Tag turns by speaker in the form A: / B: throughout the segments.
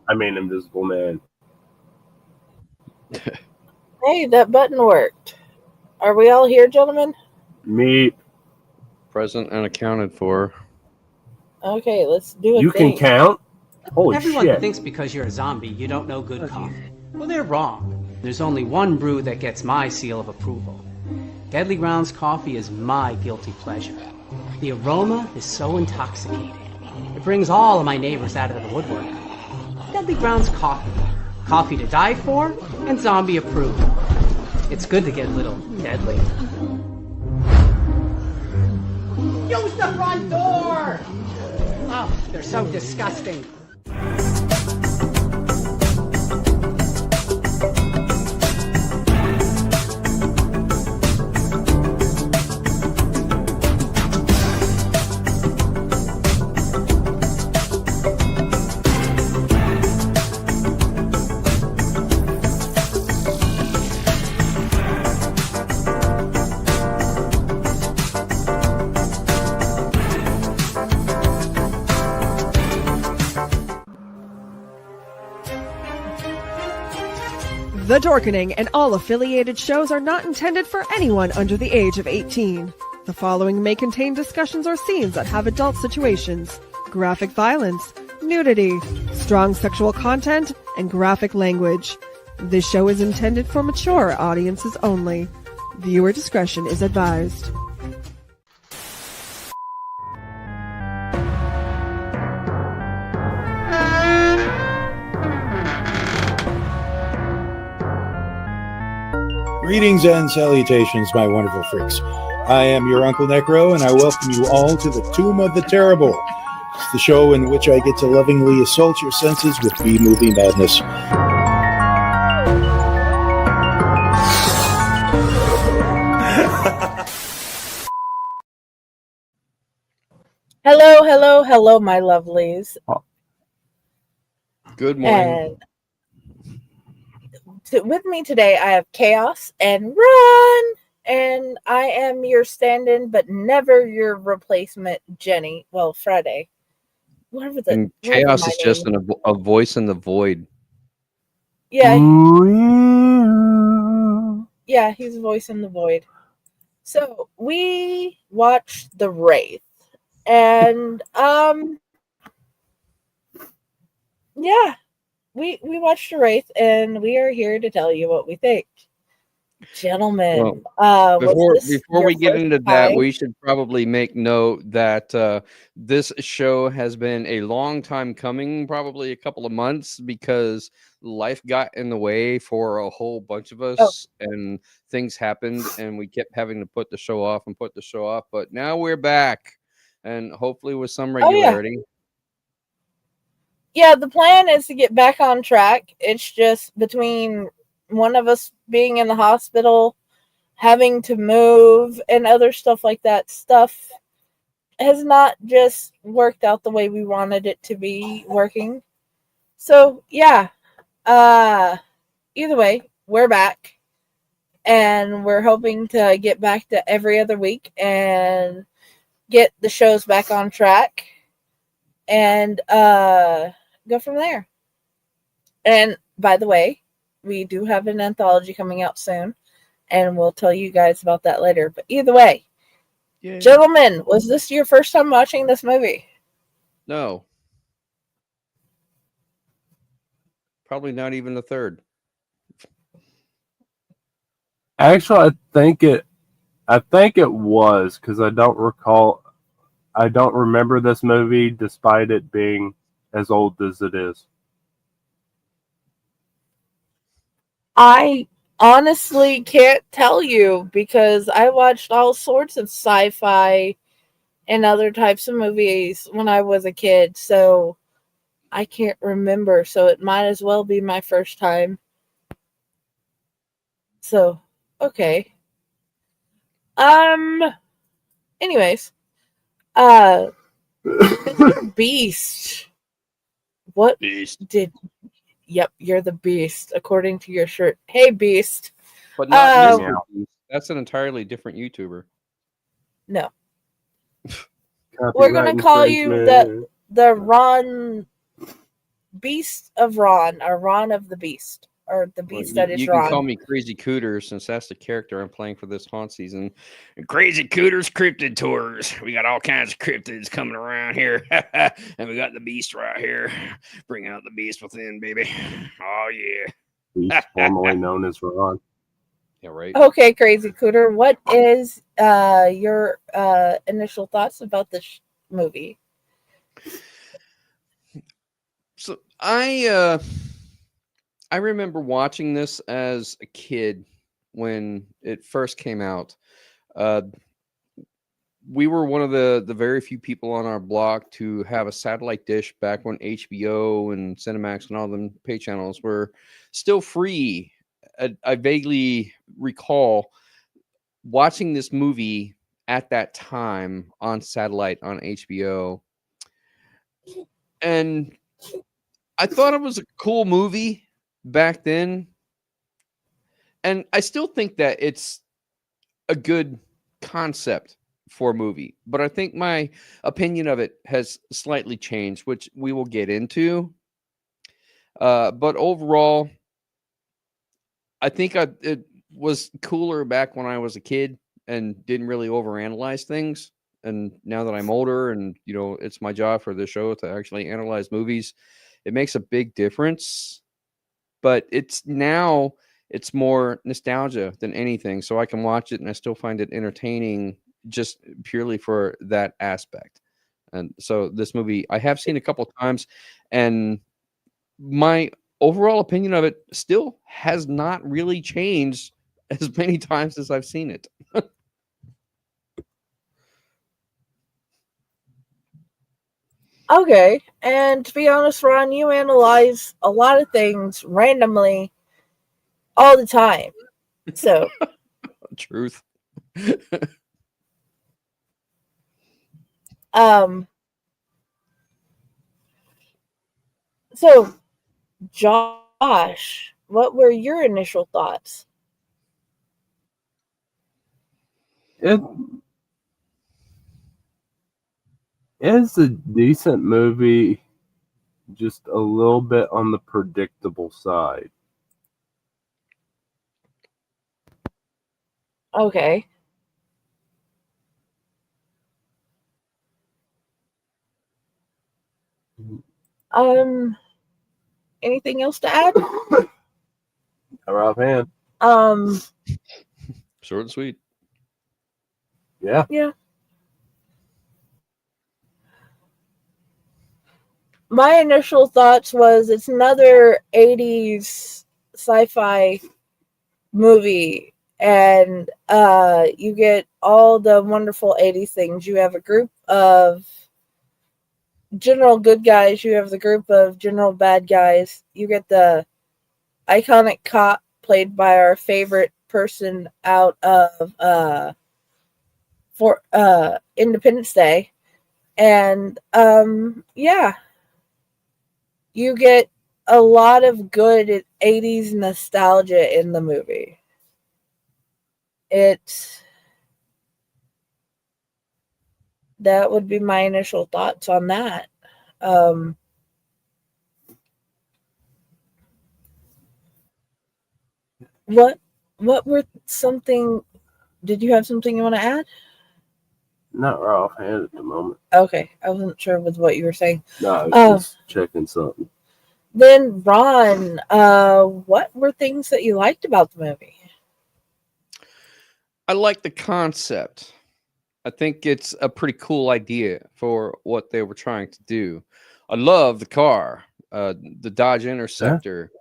A: I mean, Invisible Man.
B: Hey, that button worked. Are we all here, gentlemen?
A: Meep.
C: Present and accounted for.
B: Okay, let's do it.
A: You can count? Holy
D: Everyone
A: shit.
D: thinks because you're a zombie, you don't know good coffee. Well, they're wrong. There's only one brew that gets my seal of approval. Deadly Grounds coffee is my guilty pleasure. The aroma is so intoxicating. It brings all of my neighbors out of the woodwork. Deadly Grounds coffee. Coffee to die for and zombie approved. It's good to get a little deadly. Use the front door! Oh, they're so disgusting.
E: The Dorkening and all affiliated shows are not intended for anyone under the age of 18. The following may contain discussions or scenes that have adult situations, graphic violence, nudity, strong sexual content, and graphic language. This show is intended for mature audiences only. Viewer discretion is advised.
F: Greetings and salutations, my wonderful freaks. I am your Uncle Necro, and I welcome you all to the Tomb of the Terrible. It's the show in which I get to lovingly assault your senses with B-movie madness.
B: Hello, my lovelies.
C: Good morning.
B: And with me today, I have Chaos and Ron, and I am your stand-in, but never your replacement, Jenny. Well, Friday.
C: And Chaos is just a voice in the void.
B: Yeah. Yeah, he's a voice in the void. So, we watched The Wraith. And, yeah. We watched The Wraith, and we are here to tell you what we think. Gentlemen,
C: before we get into that, we should probably make note that this show has been a long time coming, probably a couple of months, because life got in the way for a whole bunch of us, and things happened, and we kept having to put the show off. But now we're back, and hopefully with some regularity.
B: Yeah, the plan is to get back on track. It's just between one of us being in the hospital, having to move, and other stuff like that. Stuff has not just worked out the way we wanted it to be working. So, yeah. Either way, we're back. And we're hoping to get back to every other week and get the shows back on track. And, go from there. And by the way, we do have an anthology coming out soon, and we'll tell you guys about that later. But either way, Gentlemen, was this your first time watching this movie?
C: No. Probably not even the third.
A: Actually, I think it was, because I don't remember this movie despite it being as old as it is.
B: I honestly can't tell you, because I watched all sorts of sci-fi and other types of movies when I was a kid, so I can't remember, so it might as well be my first time. So, okay. Anyways, Beast. What
C: Beast?
B: Yep, you're the Beast, according to your shirt. Hey, Beast.
C: But not Mr. Beast. That's an entirely different YouTuber.
B: No. We're gonna call you the Ron Beast of Ron, or Ron of the Beast, or the
C: Well,
B: Beast that is
C: you
B: Ron.
C: can call me Crazy Cooter since that's the character I'm playing for this haunt season. Crazy Cooter's Cryptid Tours. We got all kinds of cryptids coming around here. And we got the beast right here. Bring out the beast within, baby. Oh, yeah.
A: Beast formerly known as Ron.
C: Yeah, right.
B: Okay, Crazy Cooter, what is your initial thoughts about this movie?
C: So I remember watching this as a kid when it first came out. We were one of the very few people on our block to have a satellite dish back when HBO and Cinemax and all them pay channels were still free. I vaguely recall watching this movie at that time on satellite on HBO. And I thought it was a cool movie back then. And I still think that it's a good concept for a movie, but I think my opinion of it has slightly changed, which we will get into. But overall, I think it was cooler back when I was a kid and didn't really overanalyze things. And now that I'm older and, it's my job for the show to actually analyze movies, it makes a big difference. But it's more nostalgia than anything. So I can watch it and I still find it entertaining just purely for that aspect. And so this movie I have seen a couple times, and my overall opinion of it still has not really changed as many times as I've seen it.
B: Okay, and to be honest, Ron, you analyze a lot of things randomly all the time. So,
C: Truth.
B: So, Josh, what were your initial thoughts?
A: It's a decent movie, just a little bit on the predictable side.
B: Okay. Anything else to add?
A: Right offhand.
C: Short and sweet.
A: Yeah.
B: Yeah. My initial thoughts was it's another 80s sci-fi movie, and you get all the wonderful 80s things. You have a group of general good guys, you have the group of general bad guys, you get the iconic cop played by our favorite person out of Independence Day, and yeah, you get a lot of good 80s nostalgia in the movie. That would be my initial thoughts on that. What were something? Did you have something you want to add?
A: Not right offhand at the moment.
B: Okay, I wasn't sure with what you were saying.
A: No, I was just checking something.
B: Then, Ron, what were things that you liked about the movie?
C: I like the concept. I think it's a pretty cool idea for what they were trying to do. I love the car, the Dodge Interceptor.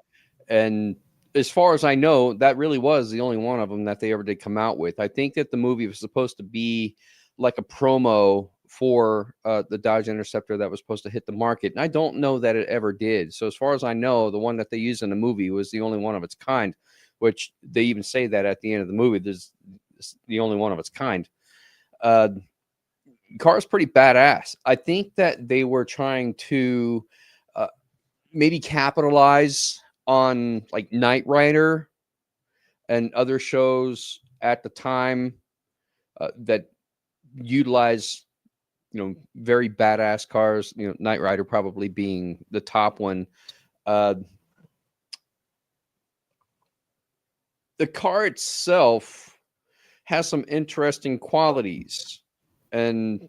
C: Yeah. And as far as I know, that really was the only one of them that they ever did come out with. I think that the movie was supposed to be like a promo for the Dodge Interceptor that was supposed to hit the market. And I don't know that it ever did. So as far as I know, the one that they used in the movie was the only one of its kind, which they even say that at the end of the movie, there's the only one of its kind. Car is pretty badass. I think that they were trying to maybe capitalize on like Knight Rider and other shows at the time that utilize very badass cars. Knight Rider probably being the top one. The car itself has some interesting qualities, and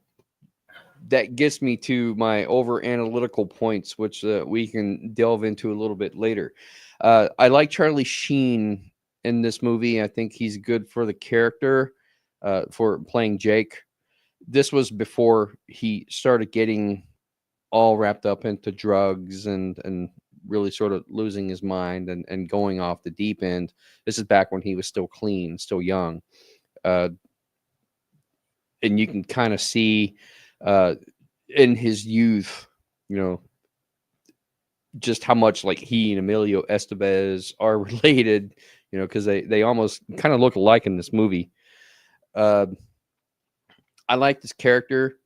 C: that gets me to my over analytical points, which we can delve into a little bit later. I like Charlie Sheen in this movie. I think he's good for the character, for playing Jake. This was before he started getting all wrapped up into drugs and really sort of losing his mind and going off the deep end. This is back when he was still clean, still young. And you can kind of see in his youth, just how much like he and Emilio Estevez are related, because they almost kind of look alike in this movie. I like this character.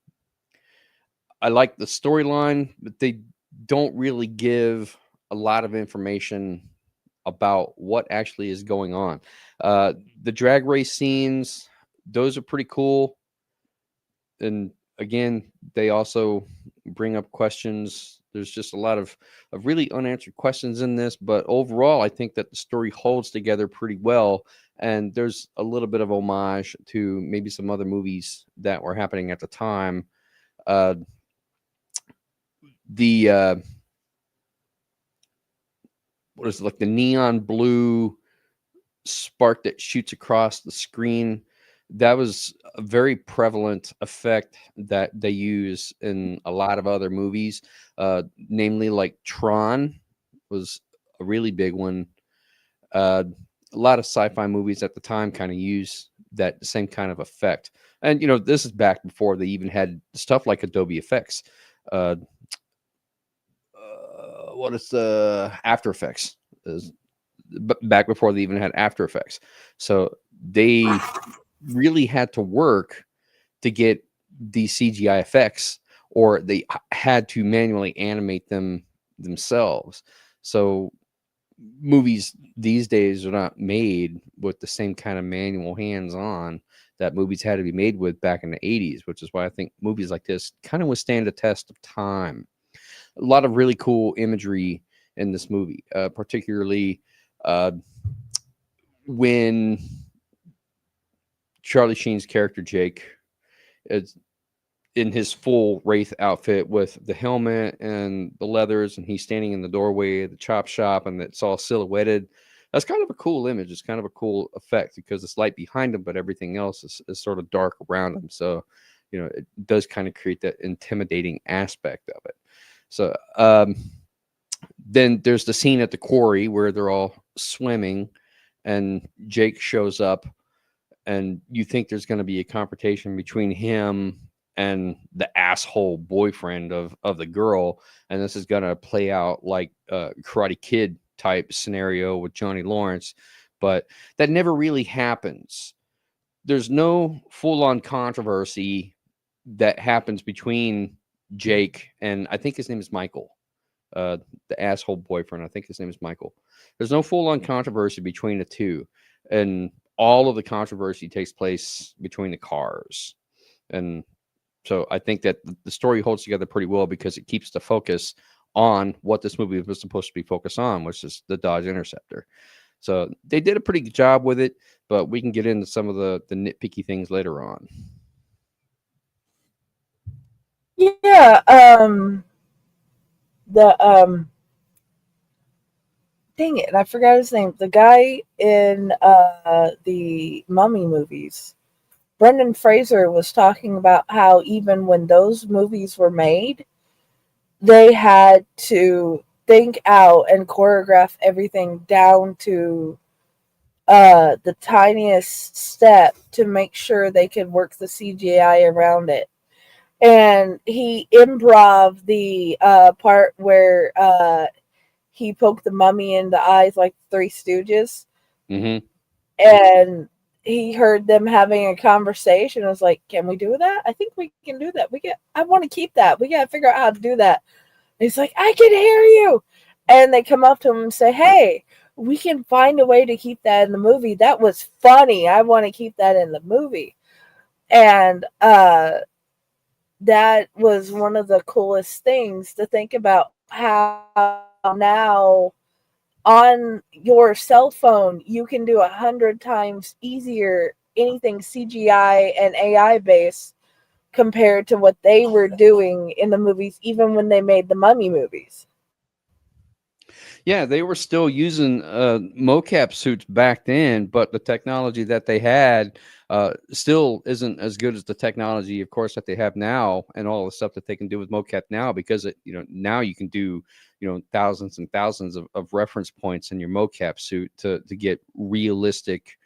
C: I like the storyline, but they don't really give a lot of information about what actually is going on. The drag race scenes, those are pretty cool. And again, they also bring up questions. There's just a lot of really unanswered questions in this, but overall, I think that the story holds together pretty well. And there's a little bit of homage to maybe some other movies that were happening at the time. What is it, like the neon blue spark that shoots across the screen? That was a very prevalent effect that they use in a lot of other movies, namely like Tron was a really big one. A lot of sci-fi movies at the time kind of use that same kind of effect. And, this is back before they even had stuff like Adobe Effects. What is the After Effects? Back before they even had After Effects. So they really had to work to get these CGI effects, or they had to manually animate them themselves. So movies these days are not made with the same kind of manual hands-on that movies had to be made with back in the 80s, which is why I think movies like this kind of withstand the test of time. A lot of really cool imagery in this movie, particularly when Charlie Sheen's character Jake is in his full Wraith outfit with the helmet and the leathers, and he's standing in the doorway of the chop shop, and it's all silhouetted. That's kind of a cool image. It's kind of a cool effect because it's light behind him, but everything else is sort of dark around him. So, it does kind of create that intimidating aspect of it. So then there's the scene at the quarry where they're all swimming and Jake shows up, and you think there's going to be a confrontation between him and the asshole boyfriend of the girl. And this is going to play out like a Karate Kid type scenario with Johnny Lawrence, but that never really happens. There's no full-on controversy that happens between Jake and I think his name is Michael, the asshole boyfriend. I think his name is Michael. There's no full-on controversy between the two, and all of the controversy takes place between the cars. And so I think that the story holds together pretty well because it keeps the focus on what this movie was supposed to be focused on, which is the Dodge Interceptor. So they did a pretty good job with it, but we can get into some of the nitpicky things later on.
B: Yeah, dang it, I forgot his name. The guy in the Mummy movies, Brendan Fraser, was talking about how even when those movies were made, they had to think out and choreograph everything down to the tiniest step to make sure they could work the CGI around it. And he improv the part where he poked the mummy in the eyes like Three Stooges.
C: Mm-hmm.
B: And he heard them having a conversation. I was like, can we do that? I think we can do that. I want to keep that. We got to figure out how to do that. And he's like, I can hear you. And they come up to him and say, hey, we can find a way to keep that in the movie. That was funny. I want to keep that in the movie. And that was one of the coolest things to think about, how now on your cell phone you can do 100 times easier anything CGI and AI based compared to what they were doing in the movies, even when they made the Mummy movies.
C: Yeah, they were still using mocap suits back then, but the technology that they had still isn't as good as the technology, of course, that they have now, and all the stuff that they can do with mocap now. Because now you can do thousands and thousands of reference points in your mocap suit to get realistic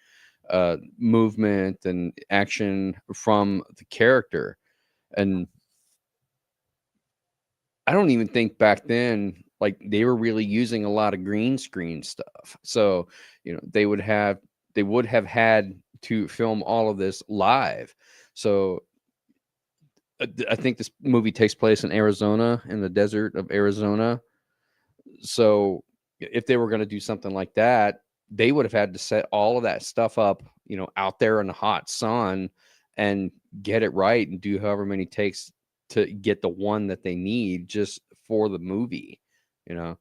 C: movement and action from the character. And I don't even think back then, like, they were really using a lot of green screen stuff. So, they would have had to film all of this live. So I think this movie takes place in Arizona, in the desert of Arizona. So if they were going to do something like that, they would have had to set all of that stuff up, out there in the hot sun and get it right and do however many takes to get the one that they need just for the movie,
B: Oh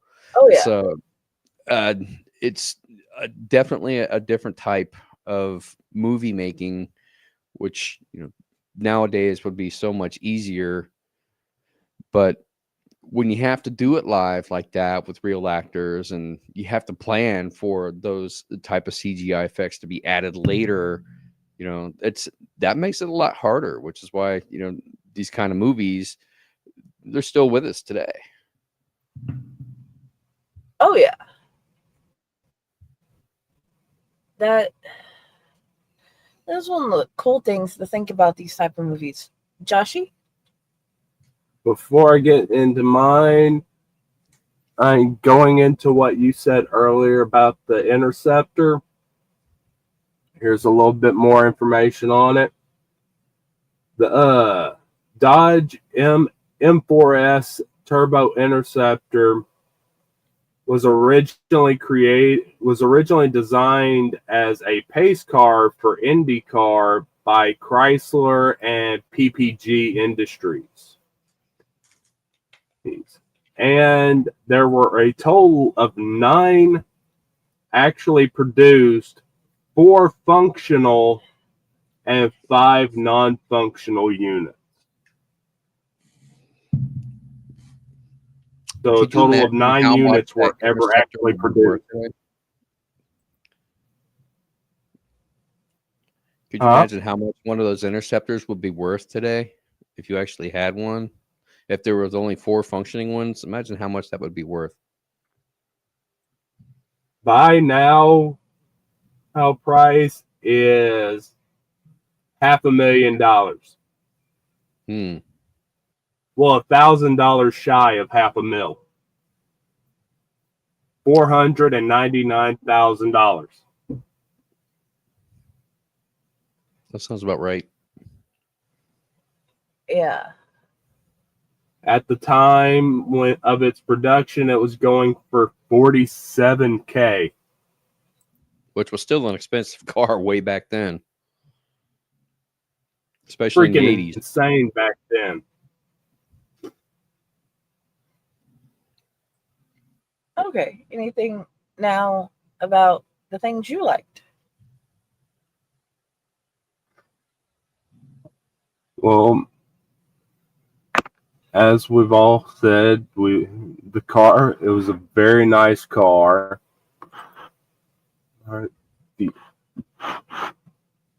B: yeah.
C: So it's definitely a different type of movie making, which, nowadays would be so much easier. But when you have to do it live like that with real actors, and you have to plan for those type of CGI effects to be added later, that makes it a lot harder, which is why, these kind of movies, they're still with us today.
B: Oh yeah. That's one of the cool things to think about these type of movies. Joshy?
A: Before I get into mine, I'm going into what you said earlier about the Interceptor. Here's a little bit more information on it. The Dodge M4S Turbo Interceptor was originally designed as a pace car for IndyCar by Chrysler and PPG Industries. And there were a total of 9 actually produced, 4 functional and 5 non-functional units. So a total of 9 units were ever actually produced.
C: Could you imagine how much one of those Interceptors would be worth today if you actually had one? If there was only 4 functioning ones, imagine how much that would be worth.
A: By now, our price is $500,000. Well, $1,000 shy of $500,000. $499,000.
C: That sounds about right.
B: Yeah.
A: At the time of its production, it was going for $47,000,
C: which was still an expensive car way back then, especially in the 80s.
A: Insane back then.
B: Okay. Anything now about the things you liked?
A: Well, as we've all said, the car, it was a very nice car. I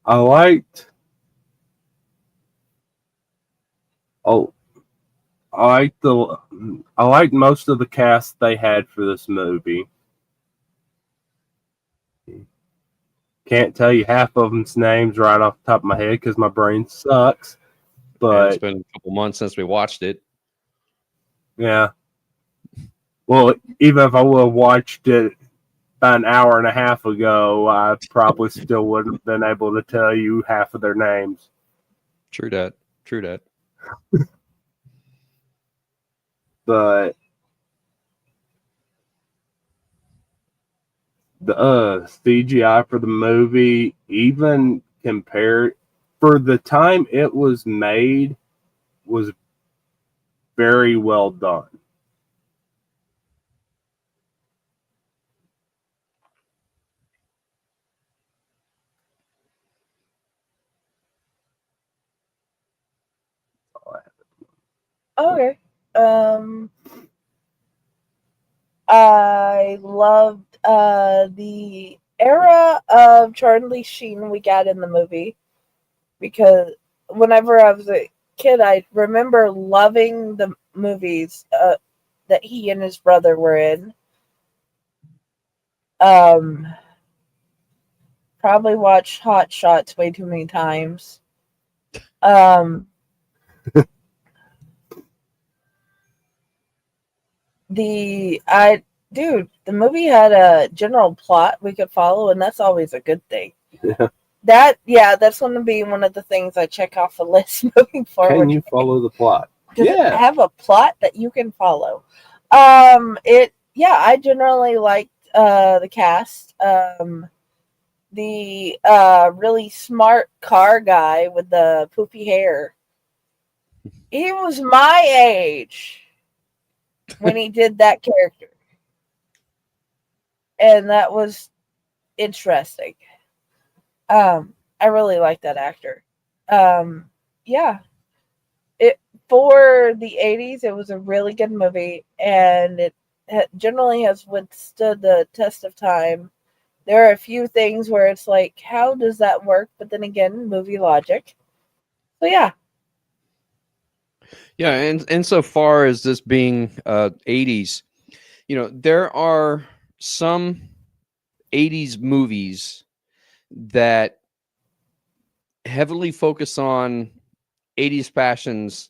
A: liked most of the cast they had for this movie. Can't tell you half of them's names right off the top of my head because my brain sucks. But
C: it's been a couple months since we watched it.
A: Yeah. Well, even if I would have watched it about an hour and a half ago, I probably still wouldn't have been able to tell you half of their names.
C: True that.
A: But the CGI for the movie, even compared for the time it was made, was very well done.
B: Okay. I loved the era of Charlie Sheen we got in the movie, because whenever I was a kid, I remember loving the movies that he and his brother were in. Probably watched Hot Shots way too many times. The movie had a general plot we could follow, and that's always a good thing.
A: Yeah.
B: That's going to be one of the things I check off the list moving forward.
A: Can you follow the plot?
B: Does it have a plot that you can follow? I generally liked the cast. The really smart car guy with the poofy hair. He was my age when he did that character. And that was interesting. I really like that actor. Yeah. For the 80s, it was a really good movie, and it generally has withstood the test of time. There are a few things where it's like, how does that work? But then again, movie logic. So yeah.
C: Yeah, and insofar as this being 80s, there are some 80s movies that heavily focus on 80s fashions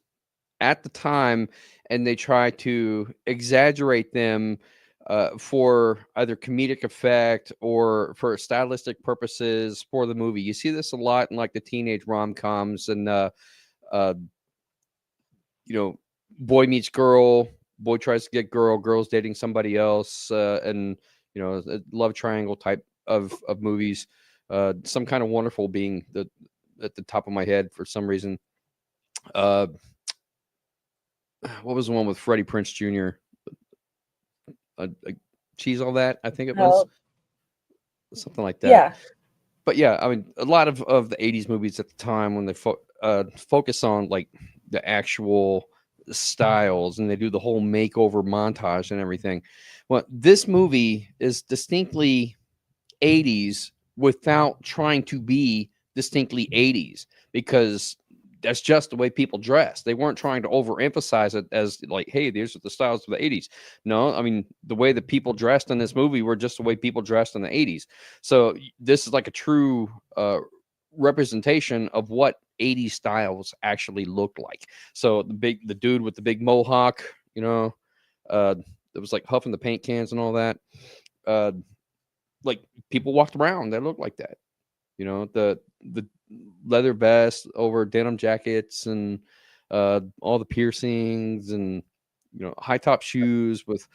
C: at the time, and they try to exaggerate them for either comedic effect or for stylistic purposes for the movie. You see this a lot in like the teenage rom-coms and boy meets girl, boy tries to get girl, girl's dating somebody else, and a love triangle type of movies. Some Kind of Wonderful being at the top of my head for some reason. What was the one with Freddie Prinze Jr.? Cheese All That, I think it was. Something like that.
B: Yeah.
C: But yeah, I mean, a lot of the 80s movies at the time, when they focus on like the actual styles and they do the whole makeover montage and everything. Well, this movie is distinctly 80s without trying to be distinctly 80s, because that's just the way people dress. They weren't trying to overemphasize it as like, hey, these are the styles of the 80s. No, I mean, the way that people dressed in this movie were just the way people dressed in the 80s. So this is like a true representation of what 80s styles actually looked like. So the dude with the big mohawk, it was like huffing the paint cans and all that. Like people walked around that looked like that. The leather vest over denim jackets and all the piercings and high top shoes with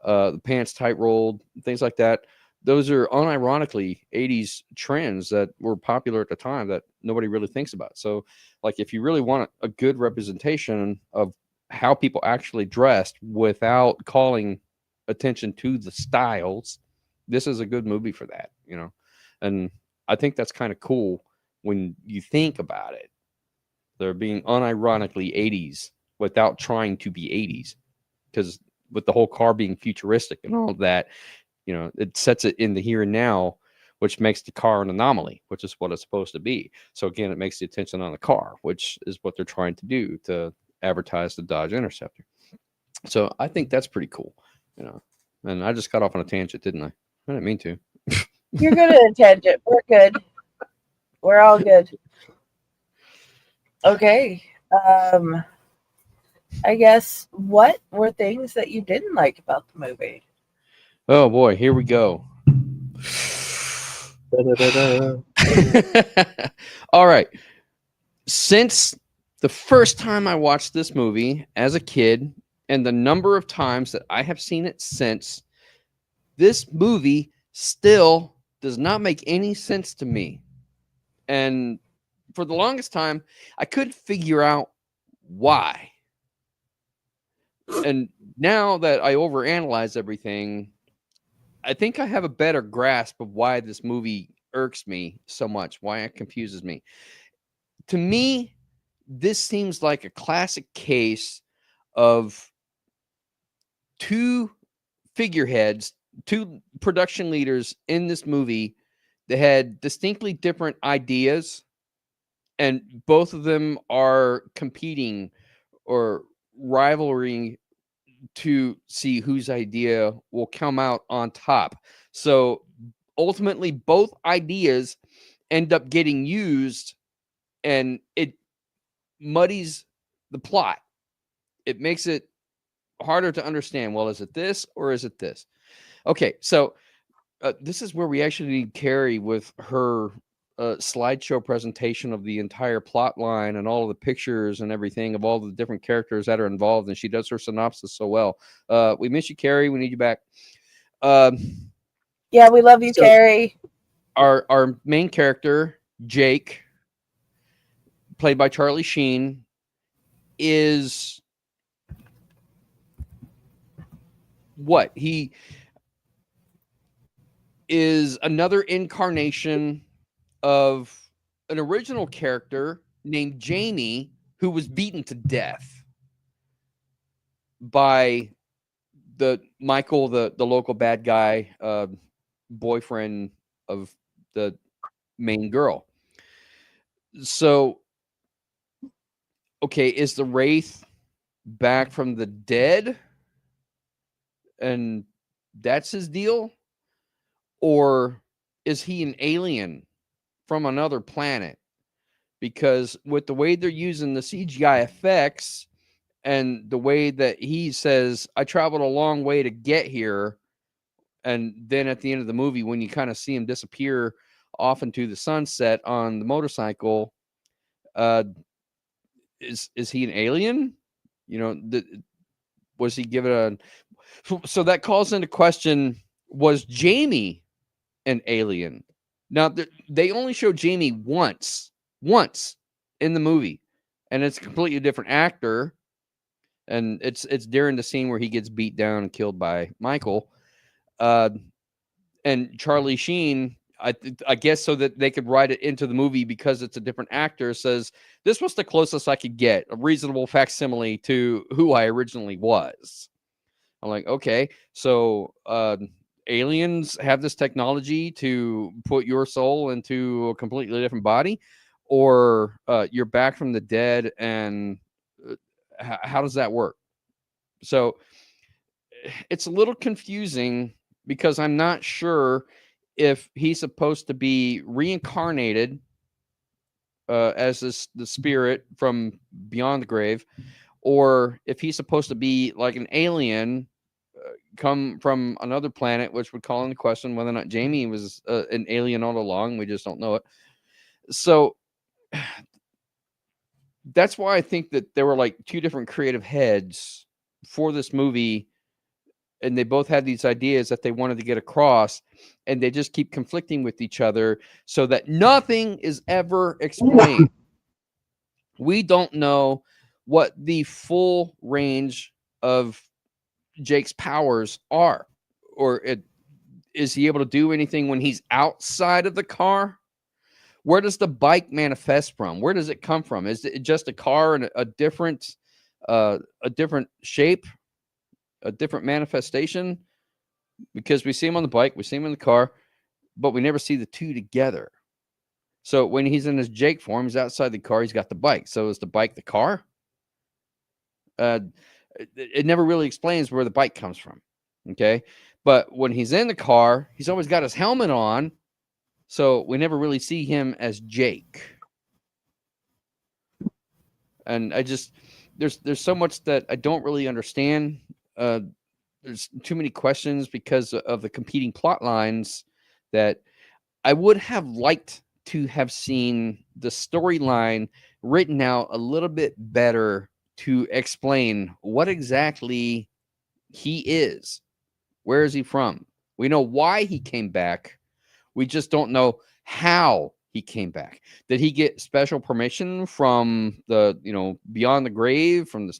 C: the pants tight rolled, things like that. Those are unironically 80s trends that were popular at the time that nobody really thinks about. So like if you really want a good representation of how people actually dressed without calling attention to the styles, this is a good movie for that, and I think that's kind of cool when you think about it. They're being unironically 80s without trying to be 80s, because with the whole car being futuristic and all of that, it sets it in the here and now, which makes the car an anomaly, which is what it's supposed to be. So again, it makes the attention on the car, which is what they're trying to do to advertise the Dodge Interceptor. So I think that's pretty cool, and I just got off on a tangent, didn't I? I didn't mean to.
B: You're good at a tangent. We're good. We're all good. Okay. I guess, what were things that you didn't like about the movie?
C: Oh boy, here we go. All right. Since the first time I watched this movie as a kid and the number of times that I have seen it since, this movie still does not make any sense to me. And for the longest time, I couldn't figure out why? And now that I overanalyze everything, I think I have a better grasp of why this movie irks me so much, why it confuses me. To me, this seems like a classic case of two figureheads, two production leaders in this movie that had distinctly different ideas, and both of them are competing or rivaling to see whose idea will come out on top. So ultimately, both ideas end up getting used, and it muddies the plot. It makes it harder to understand. Well, is it this or is it this? Okay, so this is where we actually need Carrie with her slideshow presentation of the entire plot line and all of the pictures and everything of all the different characters that are involved, and she does her synopsis so well. We miss you, Carrie. We need you back.
B: Yeah, we love you, Carrie.
C: Our main character, Jake, played by Charlie Sheen, is what? He is another incarnation of an original character named Jamie, who was beaten to death by Michael, the local bad guy, boyfriend of the main girl. So, okay, is the Wraith back from the dead? And that's his deal? Or is he an alien from another planet? Because with the way they're using the CGI effects and the way that he says, I traveled a long way to get here. And then at the end of the movie, when you kind of see him disappear off into the sunset on the motorcycle, is he an alien? You know, was he given a... So that calls into question, was Jamie an alien? Now, they only show Jamie once in the movie, and it's a completely different actor, and it's during the scene where he gets beat down and killed by Michael. And Charlie Sheen, I guess so that they could write it into the movie because it's a different actor, says, this was the closest I could get, a reasonable facsimile to who I originally was. I'm like, okay, so aliens have this technology to put your soul into a completely different body, or you're back from the dead, and how does that work? So it's a little confusing because I'm not sure if he's supposed to be reincarnated as the spirit from beyond the grave, or if he's supposed to be like an alien come from another planet, which would call into question whether or not Jamie was an alien all along. We just don't know it. So that's why I think that there were like two different creative heads for this movie, and they both had these ideas that they wanted to get across, and they just keep conflicting with each other so that nothing is ever explained. We don't know what the full range of Jake's powers are, or is he able to do anything when he's outside of the car? Where does the bike manifest from? Where does it come from? Is it just a car in a different shape, a different manifestation? Because we see him on the bike, we see him in the car, but we never see the two together. So when he's in his Jake form, he's outside the car, he's got the bike. So is the bike the car? It never really explains where the bike comes from. Okay. But when he's in the car, he's always got his helmet on. So we never really see him as Jake. And there's so much that I don't really understand. There's too many questions because of the competing plot lines that I would have liked to have seen the storyline written out a little bit better to explain what exactly he is. Where is he from? We know why he came back. We just don't know how he he came back? Did he get special permission from the, beyond the grave, from the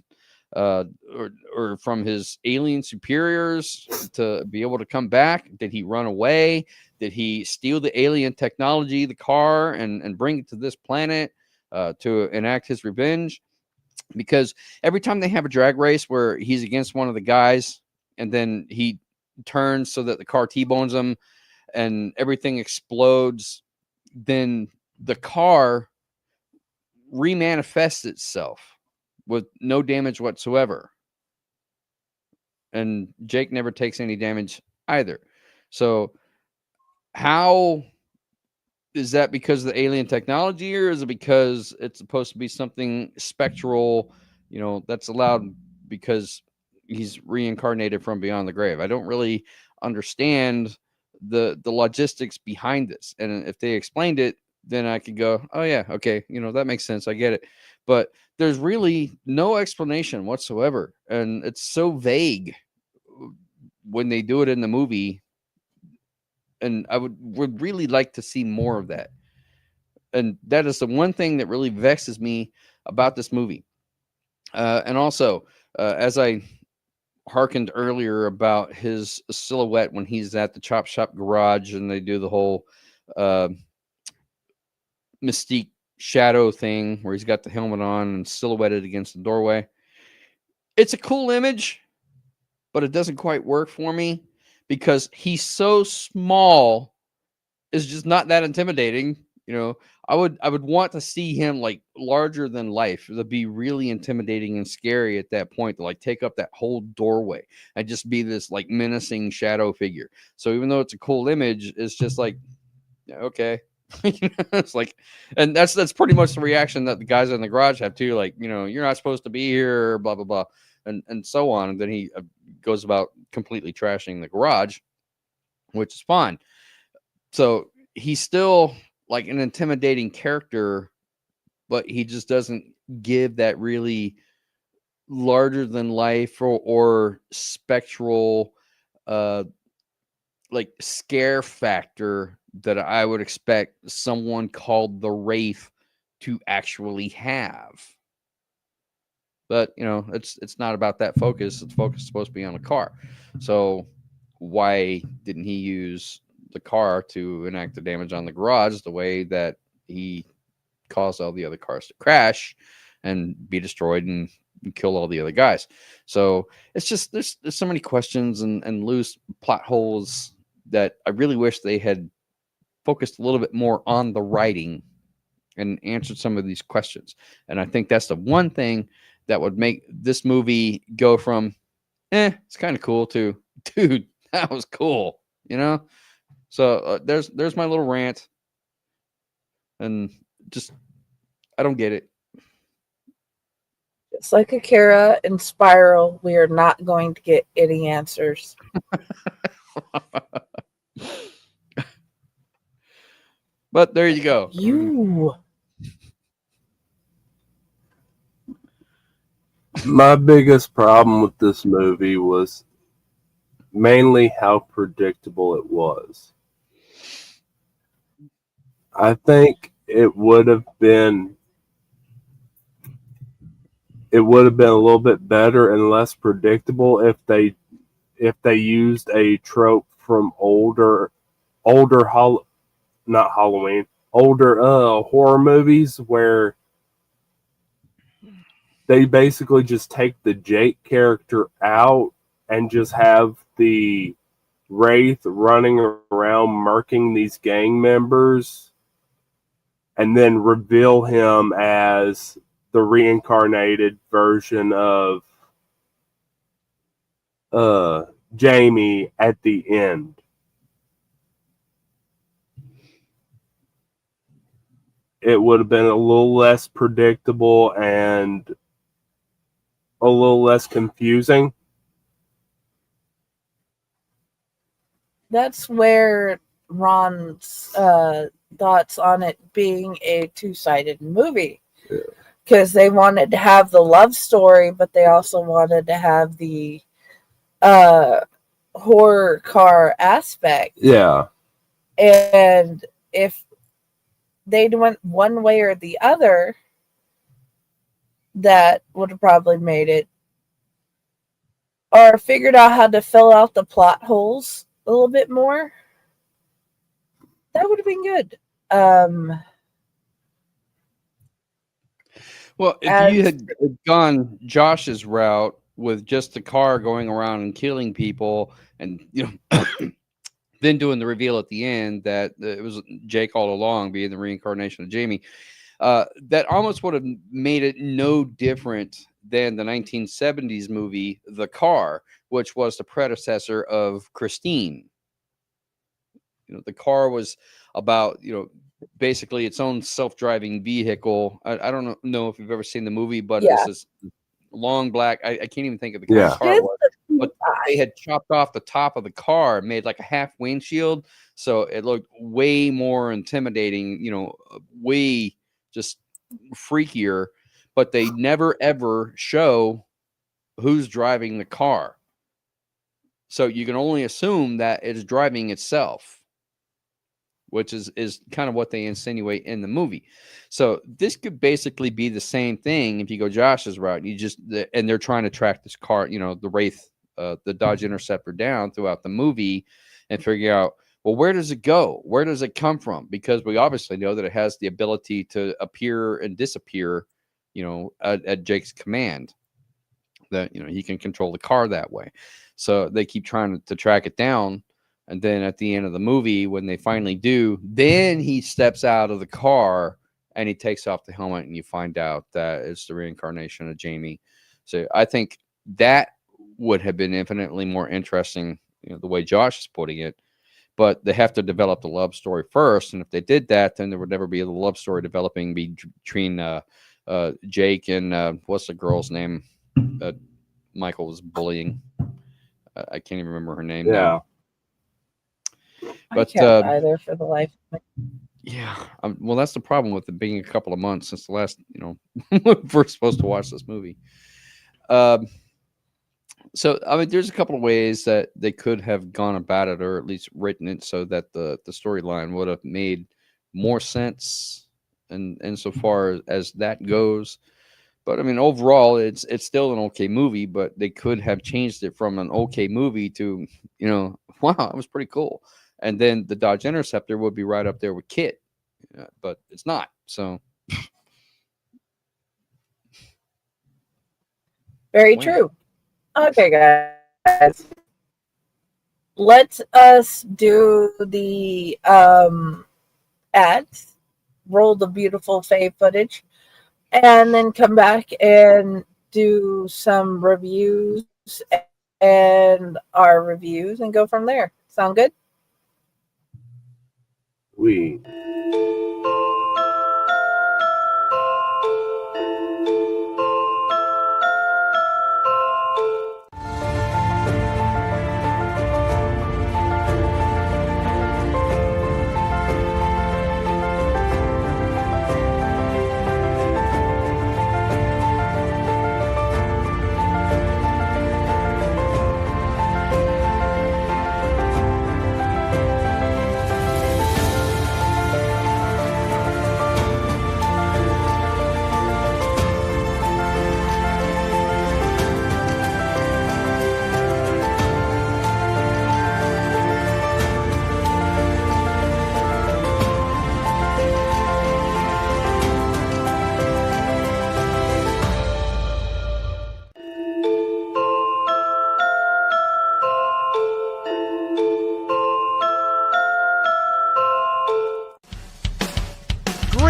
C: or from his alien superiors to be able to come back? Did he run away? Did he steal the alien technology, the car, and bring it to this planet to enact his revenge? Because every time they have a drag race where he's against one of the guys and then he turns so that the car T-bones him and everything explodes, then the car remanifests itself with no damage whatsoever. And Jake never takes any damage either. So how is that? Because of the alien technology, or is it because it's supposed to be something spectral, that's allowed because he's reincarnated from beyond the grave? I don't really understand the logistics behind this. And if they explained it, then I could go, oh yeah, okay, that makes sense. I get it. But there's really no explanation whatsoever. And it's so vague when they do it in the movie. And I would really like to see more of that. And that is the one thing that really vexes me about this movie. And also, as I hearkened earlier about his silhouette when he's at the chop shop garage and they do the whole Mystique shadow thing where he's got the helmet on and silhouetted against the doorway. It's a cool image, but it doesn't quite work for me because he's so small. It's just not that intimidating. I would want to see him like larger than life. To be really intimidating and scary at that point, to like take up that whole doorway and just be this like menacing shadow figure. So even though it's a cool image, it's just like, yeah, okay. It's like, and that's pretty much the reaction that the guys in the garage have too. Like, you're not supposed to be here, blah, blah, blah, and so on. And then he goes about completely trashing the garage, which is fine. So he's still like an intimidating character, but he just doesn't give that really larger than life or spectral, like scare factor that I would expect someone called the Wraith to actually have. But, it's not about that focus. The focus is supposed to be on the car. So why didn't he use the car to enact the damage on the garage the way that he caused all the other cars to crash and be destroyed and kill all the other guys? So it's just, there's so many questions and loose plot holes that I really wish they had focused a little bit more on the writing and answered some of these questions. And I think that's the one thing that would make this movie go from, it's kind of cool to, dude, that was cool, So there's my little rant. And just, I don't get it.
B: Just like Akira and Spiral, we are not going to get any answers.
C: But there you go.
A: My biggest problem with this movie was mainly how predictable it was. I think it would have been a little bit better and less predictable if they used a trope from older horror movies where they basically just take the Jake character out and just have the Wraith running around murking these gang members and then reveal him as the reincarnated version of Jamie at the end. It would have been a little less predictable and a little less confusing.
B: That's where Ron's thoughts on it being a two-sided movie. Because they wanted to have the love story, but they also wanted to have the horror car aspect.
A: Yeah.
B: And if they'd went one way or the other, that would have probably made it. Or figured out how to fill out the plot holes a little bit more. That would have been good.
C: Well, if you had gone Josh's route with just the car going around and killing people, and then doing the reveal at the end that it was Jake all along, being the reincarnation of Jamie, that almost would have made it no different than the 1970s movie The Car, which was the predecessor of Christine. The Car was about, basically its own self-driving vehicle. I don't know if you've ever seen the movie, but it's this long black, I can't even think of the kind of car it was, but they had chopped off the top of the car, made like a half windshield, so it looked way more intimidating, way just freakier, but they never ever show who's driving the car. So you can only assume that it is driving itself, which is kind of what they insinuate in the movie. So this could basically be the same thing if you go Josh's route. And they're trying to track this car, the Wraith, the Dodge Interceptor down throughout the movie and figure out, well, where does it go? Where does it come from? Because we obviously know that it has the ability to appear and disappear, at Jake's command, that, he can control the car that way. So they keep trying to track it down. And then at the end of the movie, when they finally do, then he steps out of the car and he takes off the helmet, and you find out that it's the reincarnation of Jamie. So I think that would have been infinitely more interesting, the way Josh is putting it. But they have to develop the love story first. And if they did that, then there would never be a love story developing between Jake and what's the girl's name that Michael was bullying? I can't even remember her name now. But
B: I can't either for the life of me.
C: Yeah, well, that's the problem with it being a couple of months since the last, we're supposed to watch this movie. So, I mean, there's a couple of ways that they could have gone about it, or at least written it so that the storyline would have made more sense, and so far as that goes. But I mean, overall, it's still an okay movie, but they could have changed it from an okay movie to, wow, it was pretty cool. And then the Dodge Interceptor would be right up there with Kit, but it's not. So,
B: very true. Okay, guys, let us do the ads. Roll the beautiful Faye footage, and then come back and do some reviews and our reviews, and go from there. Sound good?
A: We.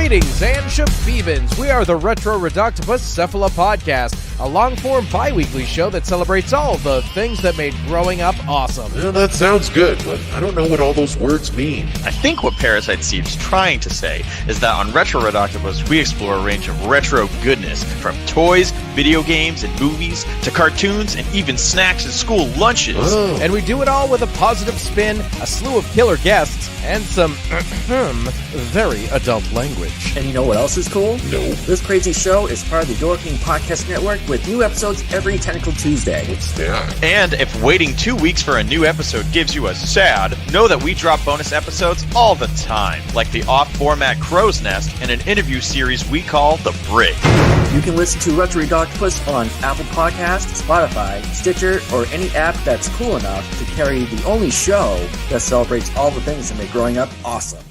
G: Greetings and Shabibans. We are the Retro Reductibus Cephala Podcast, a long-form bi-weekly show that celebrates all the things that made growing up awesome.
H: Well, that sounds good, but I don't know what all those words mean.
I: I think what Parasite Steve's trying to say is that on Retro Reductibus, we explore a range of retro goodness, from toys, video games, and movies, to cartoons, and even snacks and school lunches.
H: Oh.
G: And we do it all with a positive spin, a slew of killer guests, and some very adult language.
J: And you know what else is cool?
H: No.
J: This crazy show is part of the Door King Podcast Network with new episodes every Technical Tuesday.
H: What's that?
I: And if waiting 2 weeks for a new episode gives you a sad, know that we drop bonus episodes all the time, like the off-format Crow's Nest and an interview series we call The Brig.
J: You can listen to Retro Octopus on Apple Podcasts, Spotify, Stitcher, or any app that's cool enough to carry the only show that celebrates all the things that make growing up awesome.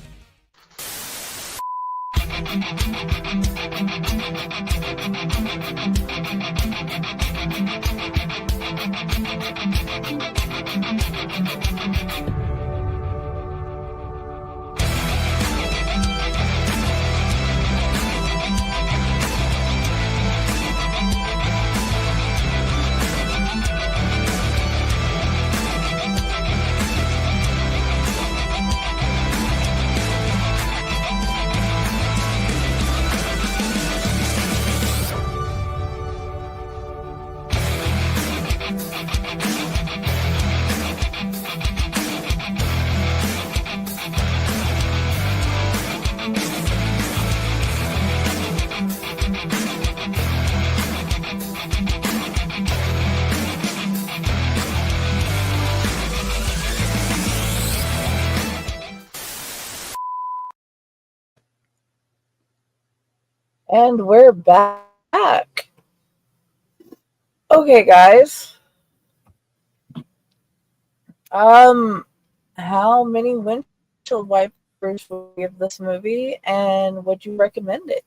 B: And we're back. Okay, guys. How many windshield wipers would you give this movie, and would you recommend it?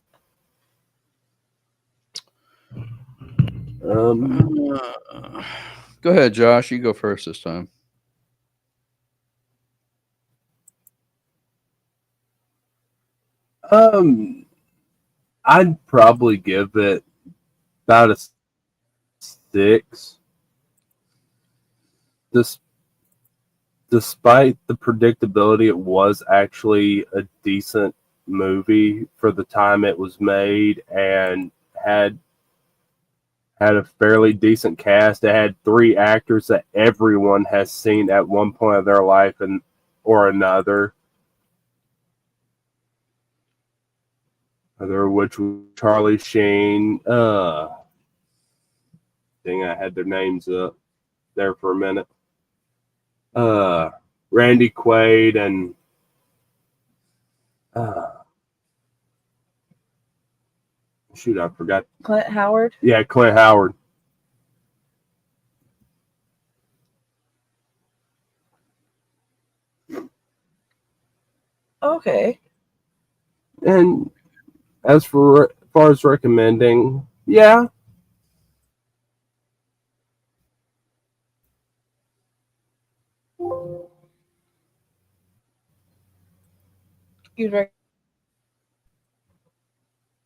C: Go ahead, Josh. You go first this time.
A: I'd probably give it about a 6. Despite the predictability, it was actually a decent movie for the time it was made, and had a fairly decent cast. It had 3 actors that everyone has seen at one point of their life or another. Which was Charlie Sheen. Dang, I had their names up there for a minute. Randy Quaid and shoot, I forgot.
B: Clint Howard?
A: Yeah, Clint Howard.
B: Okay.
A: And as far as recommending, yeah.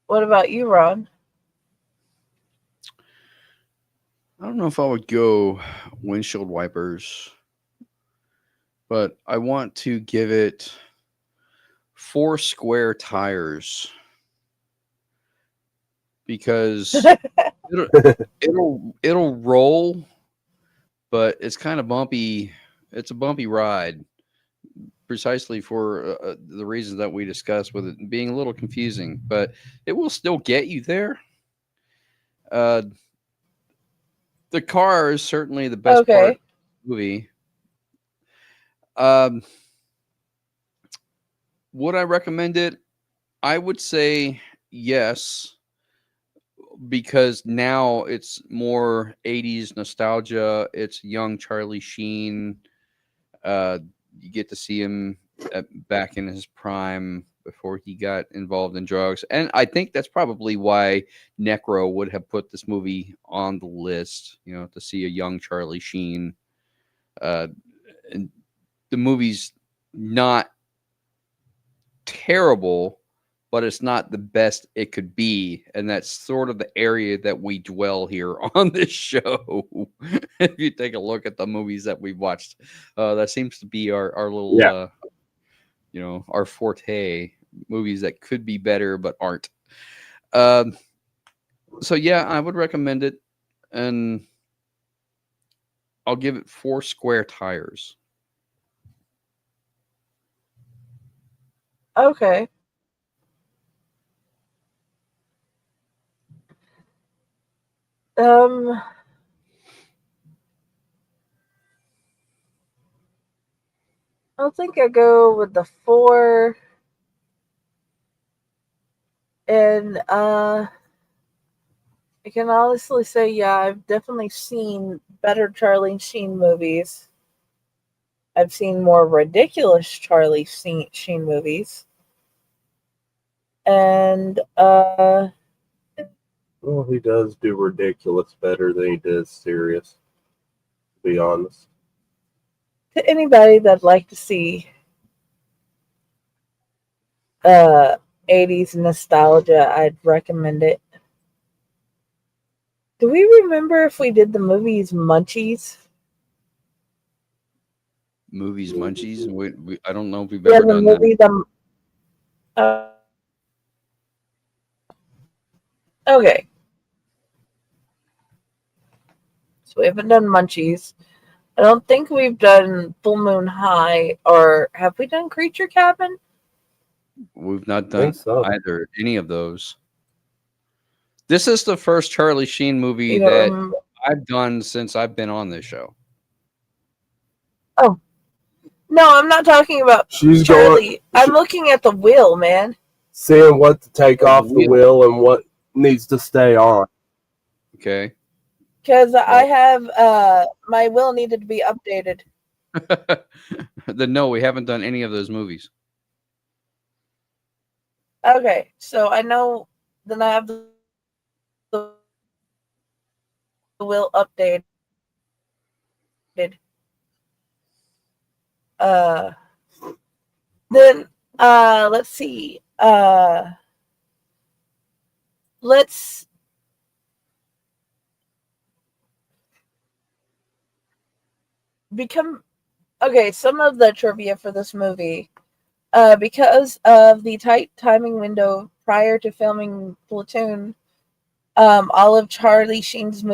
B: What about you, Ron?
C: I don't know if I would go windshield wipers, but I want to give it 4 square tires because it'll roll, but it's kind of bumpy. It's a bumpy ride, precisely for the reasons that we discussed, with it being a little confusing, but it will still get you there. The car is certainly the best part of the movie. Would I recommend it? I would say yes, because now it's more 80s nostalgia. It's young Charlie Sheen. You get to see him back in his prime before he got involved in drugs. And I think that's probably why Necro would have put this movie on the list, to see a young Charlie Sheen. And the movie's not terrible, but it's not the best it could be. And that's sort of the area that we dwell here on this show. If you take a look at the movies that we've watched, that seems to be our little, our forte, movies that could be better, but aren't. So yeah, I would recommend it. And I'll give it 4 square tires.
B: Okay. I think I go with the 4. And I can honestly say, yeah, I've definitely seen better Charlie Sheen movies. I've seen more ridiculous Charlie Sheen movies. And
A: Well, he does do ridiculous better than he does serious, to be honest.
B: to anybody that'd like to see 80s nostalgia, I'd recommend it. Do we remember if we did the movies Munchies?
C: Movies Munchies? I don't know if we've
B: Yeah,
C: ever
B: the
C: done
B: movie
C: that.
B: Okay. So we haven't done Munchies. I don't think we've done Full Moon High, or have we done Creature Cabin?
C: We've not
A: I
C: done
A: think so.
C: either any of those. This is the first Charlie Sheen movie
B: You don't
C: that
B: remember?
C: I've done since I've been on this show.
B: Oh. No, I'm not talking about
A: She's
B: Charlie. I'm looking at the wheel, man.
A: seeing what to take
C: Oh, the
A: off the
C: wheel.
A: wheel and what needs to stay on.
C: Okay.
B: Because I have, my will needed to be updated.
C: Then no, we haven't done any of those movies.
B: Okay, so I know then I have the will updated. Then let's see. Let's become okay. Some of the trivia for this movie, because of the tight timing window prior to filming Platoon, all of Charlie Sheen's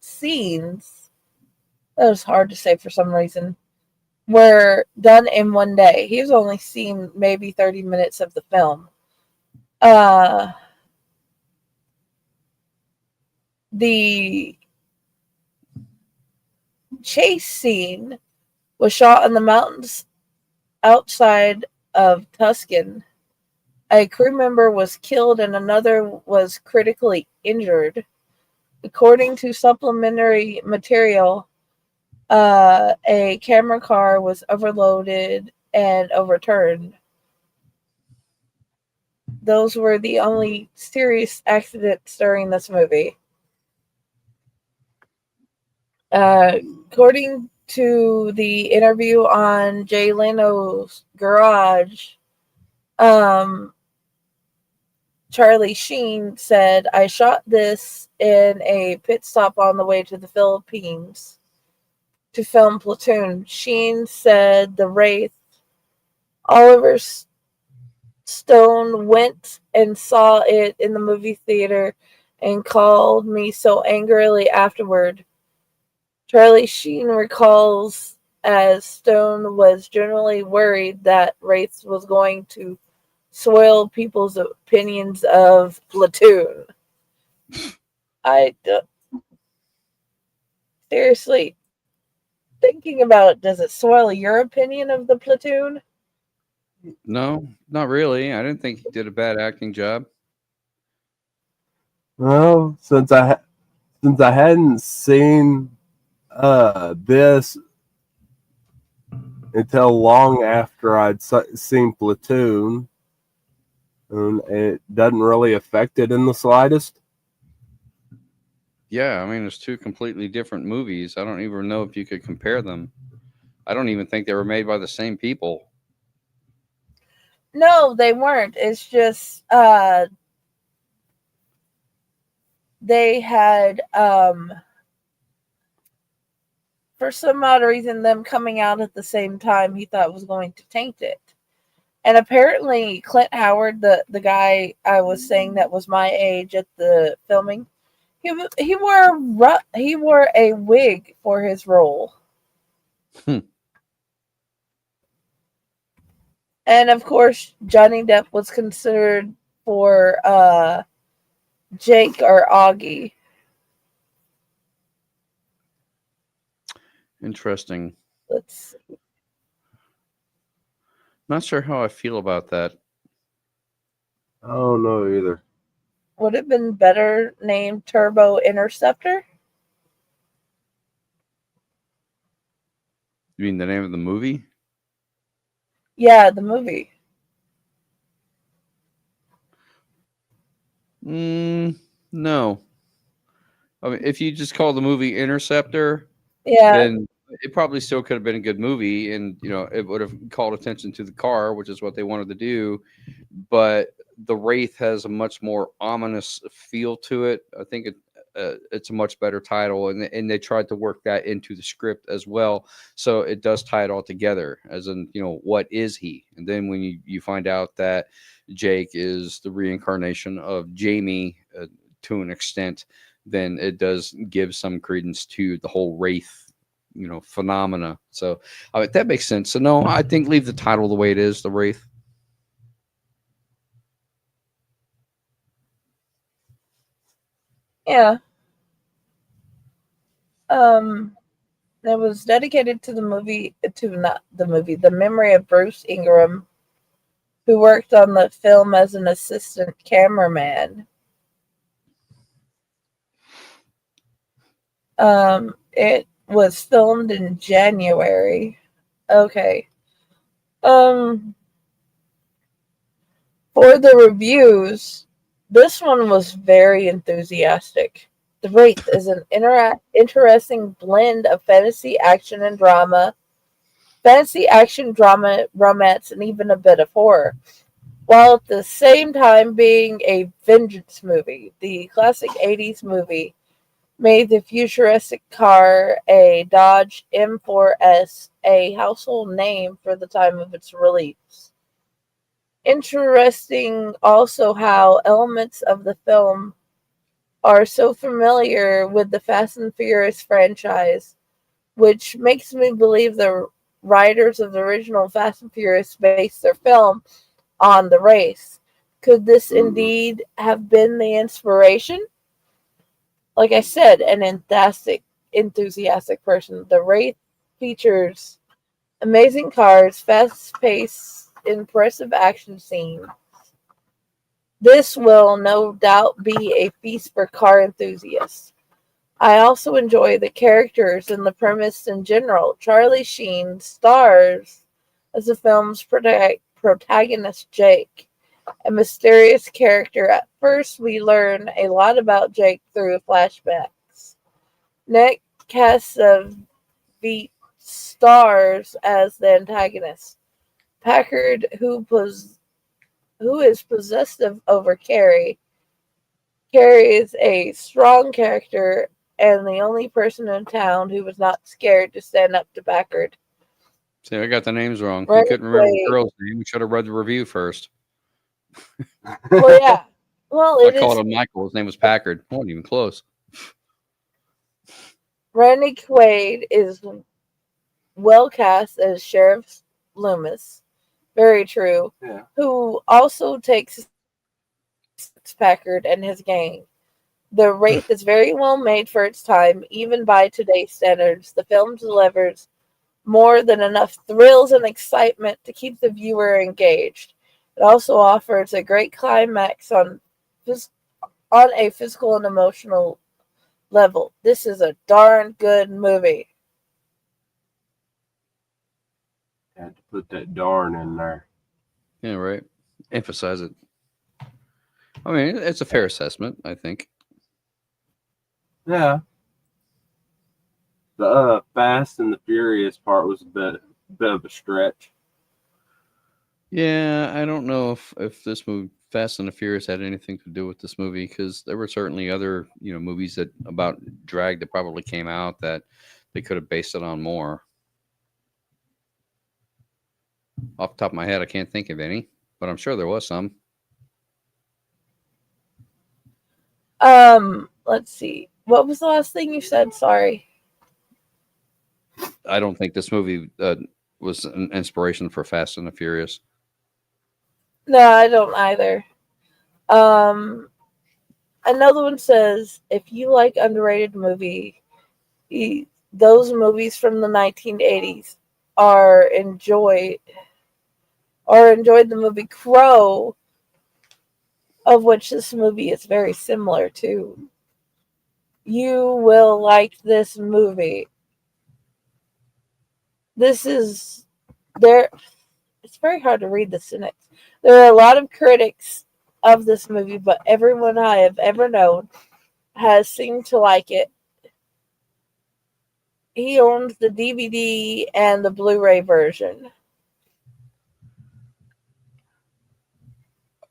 B: scenes, that was hard to say for some reason, were done in one day. He was only seen maybe 30 minutes of the film. The chase scene was shot in the mountains outside of Tuscan. A crew member was killed and another was critically injured. According to supplementary material, a camera car was overloaded and overturned. Those were the only serious accidents during this movie. According to the interview on Jay Leno's Garage, Charlie Sheen said, "I shot this in a pit stop on the way to the Philippines to film Platoon." Sheen said the Wraith, Oliver Stone, went and saw it in the movie theater and called me so angrily afterward. Charlie Sheen recalls as Stone was generally worried that Wraith was going to soil people's opinions of Platoon. Seriously, thinking about it, does it soil your opinion of the Platoon?
C: No, not really. I didn't think he did a bad acting job.
A: Well, since I hadn't seen this until long after I'd seen Platoon, and it doesn't really affect it in the slightest.
C: Yeah, I mean, it's two completely different movies. I don't even know if you could compare them. I don't even think they were made by the same people.
B: No, they weren't. It's just they had for some odd reason them coming out at the same time he thought was going to taint it. And apparently Clint Howard, the guy I was saying that was my age at the filming, he wore a wig for his role. And of course, Johnny Depp was considered for Jake or Augie.
C: Interesting.
B: Let's see.
C: Not sure how I feel about that.
A: I don't know either.
B: Would it have been better named Turbo Interceptor?
C: You mean the name of the movie?
B: Yeah, the movie.
C: No. I mean, if you just call the movie Interceptor,
B: Yeah.
C: then it probably still could have been a good movie, and it would have called attention to the car, which is what they wanted to do. But the Wraith has a much more ominous feel to it. I think it's a much better title, and they tried to work that into the script as well, so it does tie it all together. As in, what is he? And then when you find out that Jake is the reincarnation of Jamie to an extent, then it does give some credence to the whole Wraith, phenomena. So that makes sense. So no, I think leave the title the way it is, the Wraith.
B: Yeah. It was dedicated to the memory of Bruce Ingram, who worked on the film as an assistant cameraman. It was filmed in January. Okay. For the reviews, this one was very enthusiastic. The Wraith is an interesting blend of fantasy, action, and drama. Fantasy, action, drama, romance, and even a bit of horror, while at the same time being a vengeance movie. The classic 80s movie made the futuristic car, a Dodge M4S, a household name for the time of its release. Interesting also how elements of the film are so familiar with the Fast and Furious franchise, which makes me believe the writers of the original Fast and Furious based their film on the race. Could this indeed have been the inspiration? Like I said, an enthusiastic person. The Wraith features amazing cars, fast-paced, impressive action scenes. This will no doubt be a feast for car enthusiasts. I also enjoy the characters and the premise in general. Charlie Sheen stars as the film's protagonist, Jake, a mysterious character. At first, we learn a lot about Jake through flashbacks. Nick Cassavetes stars as the antagonist, Packard, who is possessive over Carrie. Carrie is a strong character and the only person in town who was not scared to stand up to Packard.
C: See, I got the names wrong.
B: Right,
C: You couldn't remember the girl's name. We should have read the review first.
B: Well, yeah. Well,
C: I called him Michael. His name was Packard. Wasn't even close.
B: Randy Quaid is well cast as Sheriff Loomis. Very true.
A: Yeah.
B: Who also takes Packard and his gang. The Wraith is very well made for its time, even by today's standards. The film delivers more than enough thrills and excitement to keep the viewer engaged. It also offers a great climax on a physical and emotional level. This is a darn good movie.
A: Had to put that darn in there.
C: Yeah, right. Emphasize it. I mean, it's a fair assessment, I think.
A: Yeah. The Fast and the Furious part was a bit of a stretch.
C: Yeah, I don't know if this movie, Fast and the Furious, had anything to do with this movie, because there were certainly other movies that about drag that probably came out that they could have based it on more. Off the top of my head, I can't think of any, but I'm sure there was some.
B: Let's see. What was the last thing you said? Sorry.
C: I don't think this movie was an inspiration for Fast and the Furious.
B: No, I don't either. another one says, if you like underrated movie, those movies from the 1980s enjoyed the movie Crow, of which this movie is very similar to. You will like this movie. This is there. It's very hard to read the sentence. There are a lot of critics of this movie, but everyone I have ever known has seemed to like it. He owns the DVD and the Blu-ray version.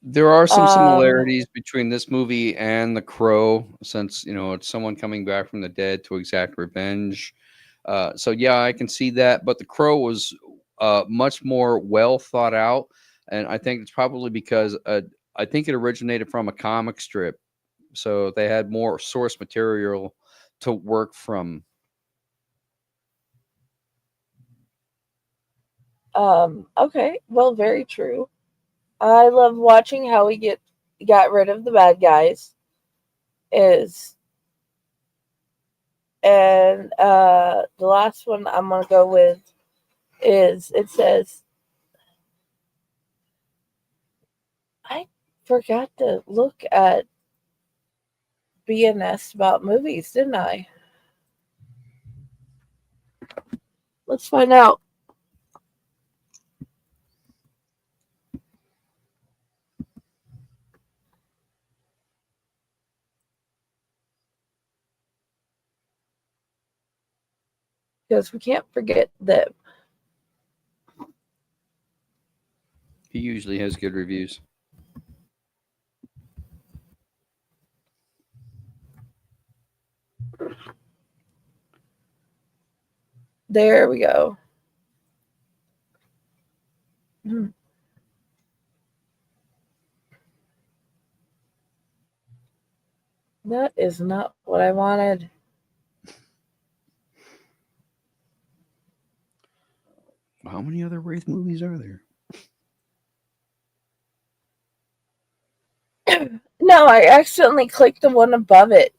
C: There are some similarities between this movie and The Crow, since it's someone coming back from the dead to exact revenge. So yeah, I can see that. But The Crow was much more well thought out, and I think it's probably because I think it originated from a comic strip, so they had more source material to work from.
B: Okay, well, very true. I love watching how we got rid of the bad guys. And the last one I'm gonna go with is, it says, I forgot to look at BNS about movies, didn't I? Let's find out. Because we can't forget them.
C: He usually has good reviews.
B: There we go. That is not what I wanted.
C: How many other Wraith movies are there?
B: No, I accidentally clicked the one above it.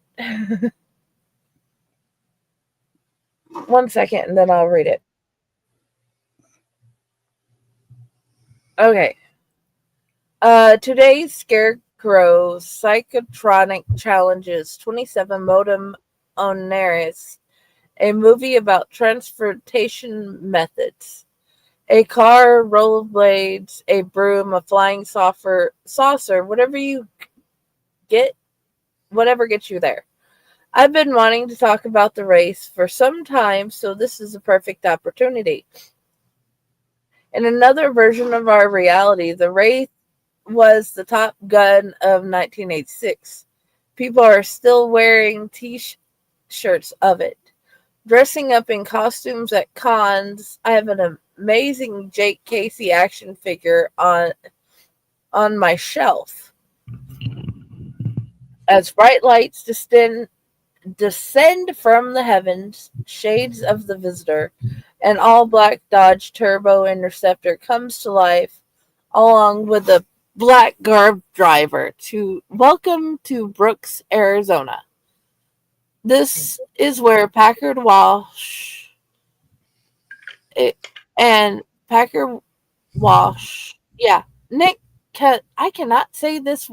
B: 1 second, and then I'll read it. Okay. Today's Scarecrow Psychotronic Challenges 27 Modem Oneris, a movie about transportation methods. A car, rollerblades, a broom, a flying saucer, whatever gets you there. I've been wanting to talk about the Wraith for some time, so this is a perfect opportunity. In another version of our reality, the Wraith was the Top Gun of 1986. People are still wearing t-shirts of it, dressing up in costumes at cons. I have an amazing Jake Casey action figure on my shelf. As bright lights descend from the heavens, shades of the Visitor, an all-black Dodge Turbo Interceptor comes to life, along with a black garb driver. Welcome to Brooks, Arizona. This is where Packard Walsh Nick. I cannot say this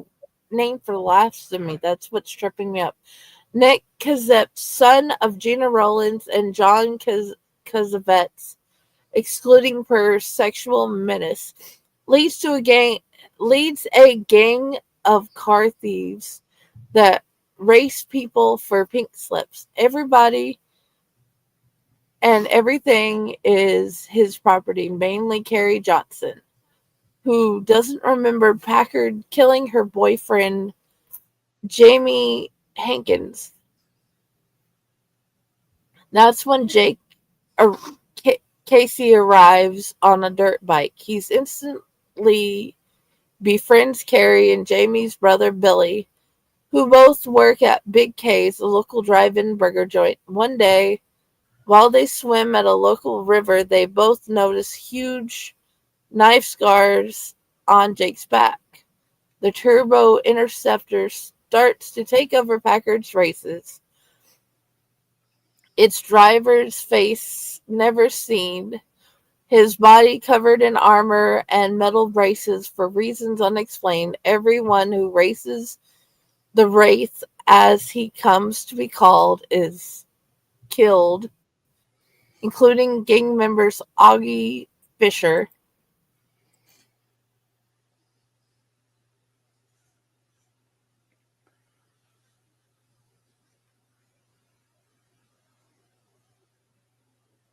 B: name for the life of me. That's what's tripping me up. Nick Kazep, son of Gina Rollins and John Kazavetz, excluding per sexual menace, leads a gang of car thieves that race people for pink slips. Everybody and everything is his property, mainly Carrie Johnson, who doesn't remember Packard killing her boyfriend, Jamie Hankins. That's when Casey arrives on a dirt bike. He's instantly befriends Carrie and Jamie's brother Billy, who both work at Big K's, a local drive-in burger joint. One day, while they swim at a local river, they both notice huge knife scars on Jake's back. The Turbo Interceptor starts to take over Packard's races. Its driver's face never seen, his body covered in armor and metal braces for reasons unexplained. Everyone who races the Wraith, as he comes to be called, is killed, including gang members Augie Fisher.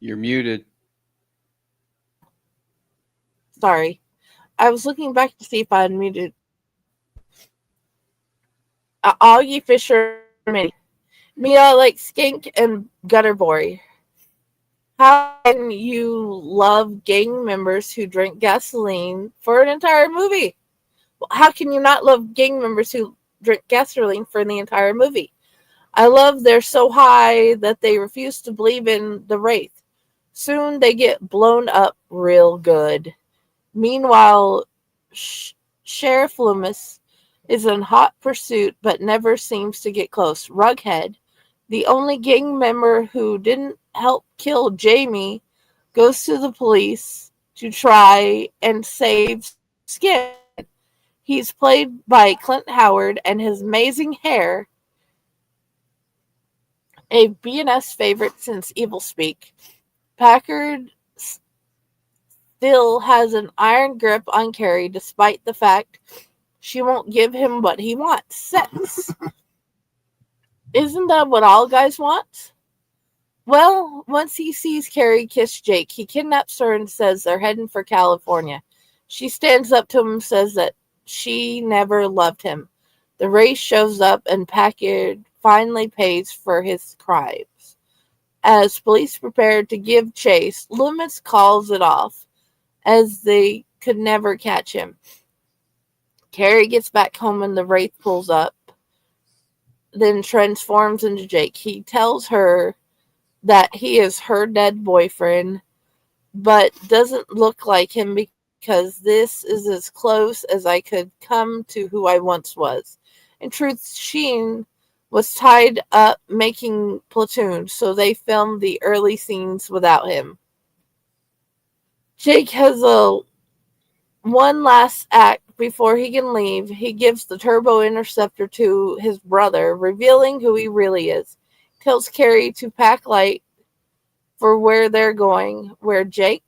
C: You're muted.
B: Sorry. I was looking back to see if I had muted. Augie Fisher, Mia like Skink and Gutter Boy. How can you love gang members who drink gasoline for an entire movie? How can you not love gang members who drink gasoline for the entire movie? I love they're so high that they refuse to believe in the Wraith. Soon they get blown up real good. Meanwhile, Sheriff Loomis is in hot pursuit but never seems to get close. Rughead, the only gang member who didn't help kill Jamie, goes to the police to try and save Skip. He's played by Clint Howard, and his amazing hair, a B&S favorite since Evil Speak. Packard still has an iron grip on Carrie despite the fact she won't give him what he wants, sex. Isn't that what all guys want? Well, once he sees Carrie kiss Jake, he kidnaps her and says they're heading for California. She stands up to him and says that she never loved him. The race shows up and Packard finally pays for his crimes. As police prepare to give chase, Loomis calls it off, as they could never catch him. Carrie gets back home and the Wraith pulls up, then transforms into Jake. He tells her that he is her dead boyfriend, but doesn't look like him because this is as close as I could come to who I once was. In truth, Sheen was tied up making Platoon, so they filmed the early scenes without him. Jake has one last act before he can leave. He gives the turbo interceptor to his brother, revealing who he really is. Tells Carrie to pack light for where they're going. Where Jake?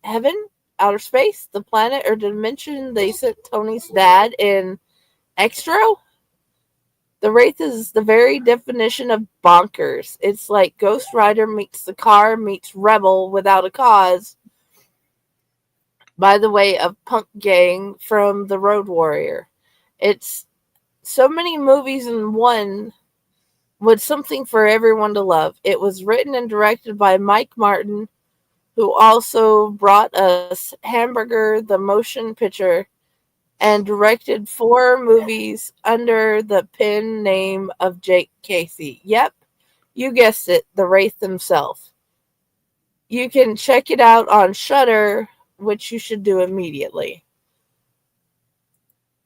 B: Heaven? Outer space? The planet or dimension they sent Tony's dad in Extra? The Wraith is the very definition of bonkers. It's like Ghost Rider meets the car meets Rebel without a cause, by the way of Punk Gang from The Road Warrior. It's so many movies in one, with something for everyone to love. It was written and directed by Mike Martin, who also brought us Hamburger, the motion picture, and directed 4 movies under the pen name of Jake Casey. Yep, you guessed it, the Wraith himself. You can check it out on Shudder, which you should do immediately.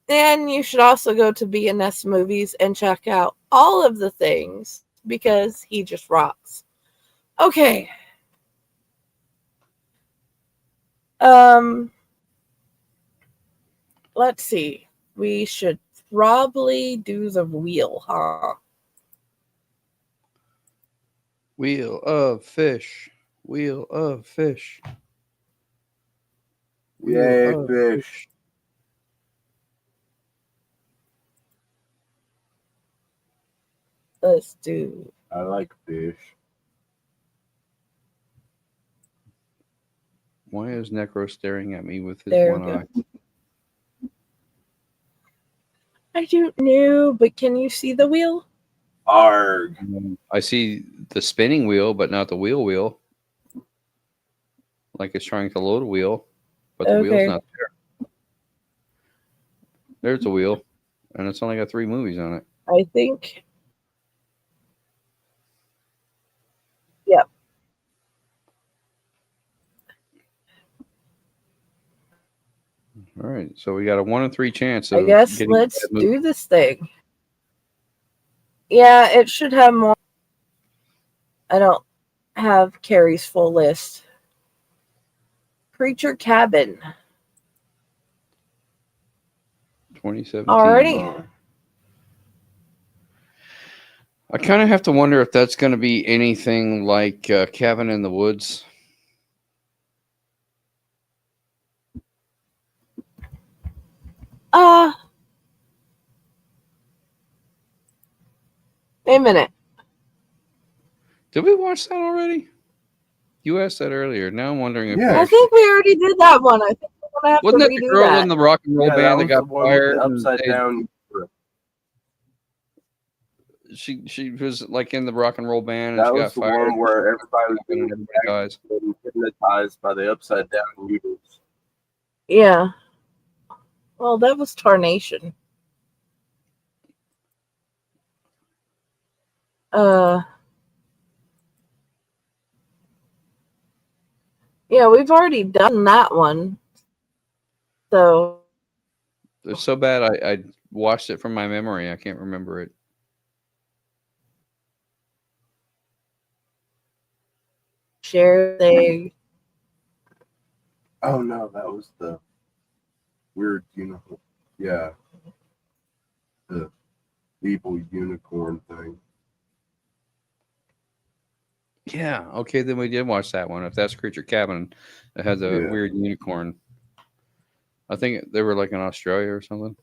B: And you should also go to B&S Movies and check out all of the things, because he just rocks. Okay. Let's see. We should probably do the wheel, huh?
C: Wheel of fish. Wheel of fish. Wheel
A: Yay,
C: of
A: fish.
B: Let's do.
A: I like fish.
C: Why is Necro staring at me with his
B: There
C: one
B: we
C: eye?
B: go. I don't know, but can you see the wheel?
A: Arg.
C: I see the spinning wheel, but not the wheel. Like it's trying to load a wheel, but the wheel's not there. There's a wheel, and it's only got 3 movies on it.
B: I think. Yep.
C: All right, so we got a 1 in 3 chance of
B: I guess
C: getting
B: let's
C: that movie.
B: do this thing. Yeah, it should have more. I don't have Carrie's full list. Creature Cabin.
C: 2017.
B: Alrighty.
C: I kind of have to wonder if that's going to be anything like Cabin in the Woods.
B: Wait a minute.
C: Did we watch that already? You asked that earlier. Now I'm wondering if
A: Yeah.
B: I think we already did that one. I think we're gonna have
C: wasn't
B: to
C: that the
B: redo
C: girl
B: that.
C: in the rock and roll
A: Yeah,
C: band that
A: was
C: got
A: the one with
C: fired?
A: the
C: and
A: upside
C: they-
A: down.
C: She was like in the rock and roll band and
A: That
C: she
A: was
C: got
A: the
C: fired.
A: one where everybody was
C: and
A: being
C: everybody dies.
A: hypnotized by the upside down noodles.
B: Yeah. Well, that was Tarnation. Yeah, we've already done that one. So
C: It's so bad I watched it from my memory. I can't remember it.
B: share they
A: Oh no, that was the weird unicorn. Yeah, the evil unicorn thing.
C: Yeah. Okay, then we did watch that one. If that's Creature Cabin, it had the
A: Yeah.
C: weird unicorn. I think they were like in Australia or something.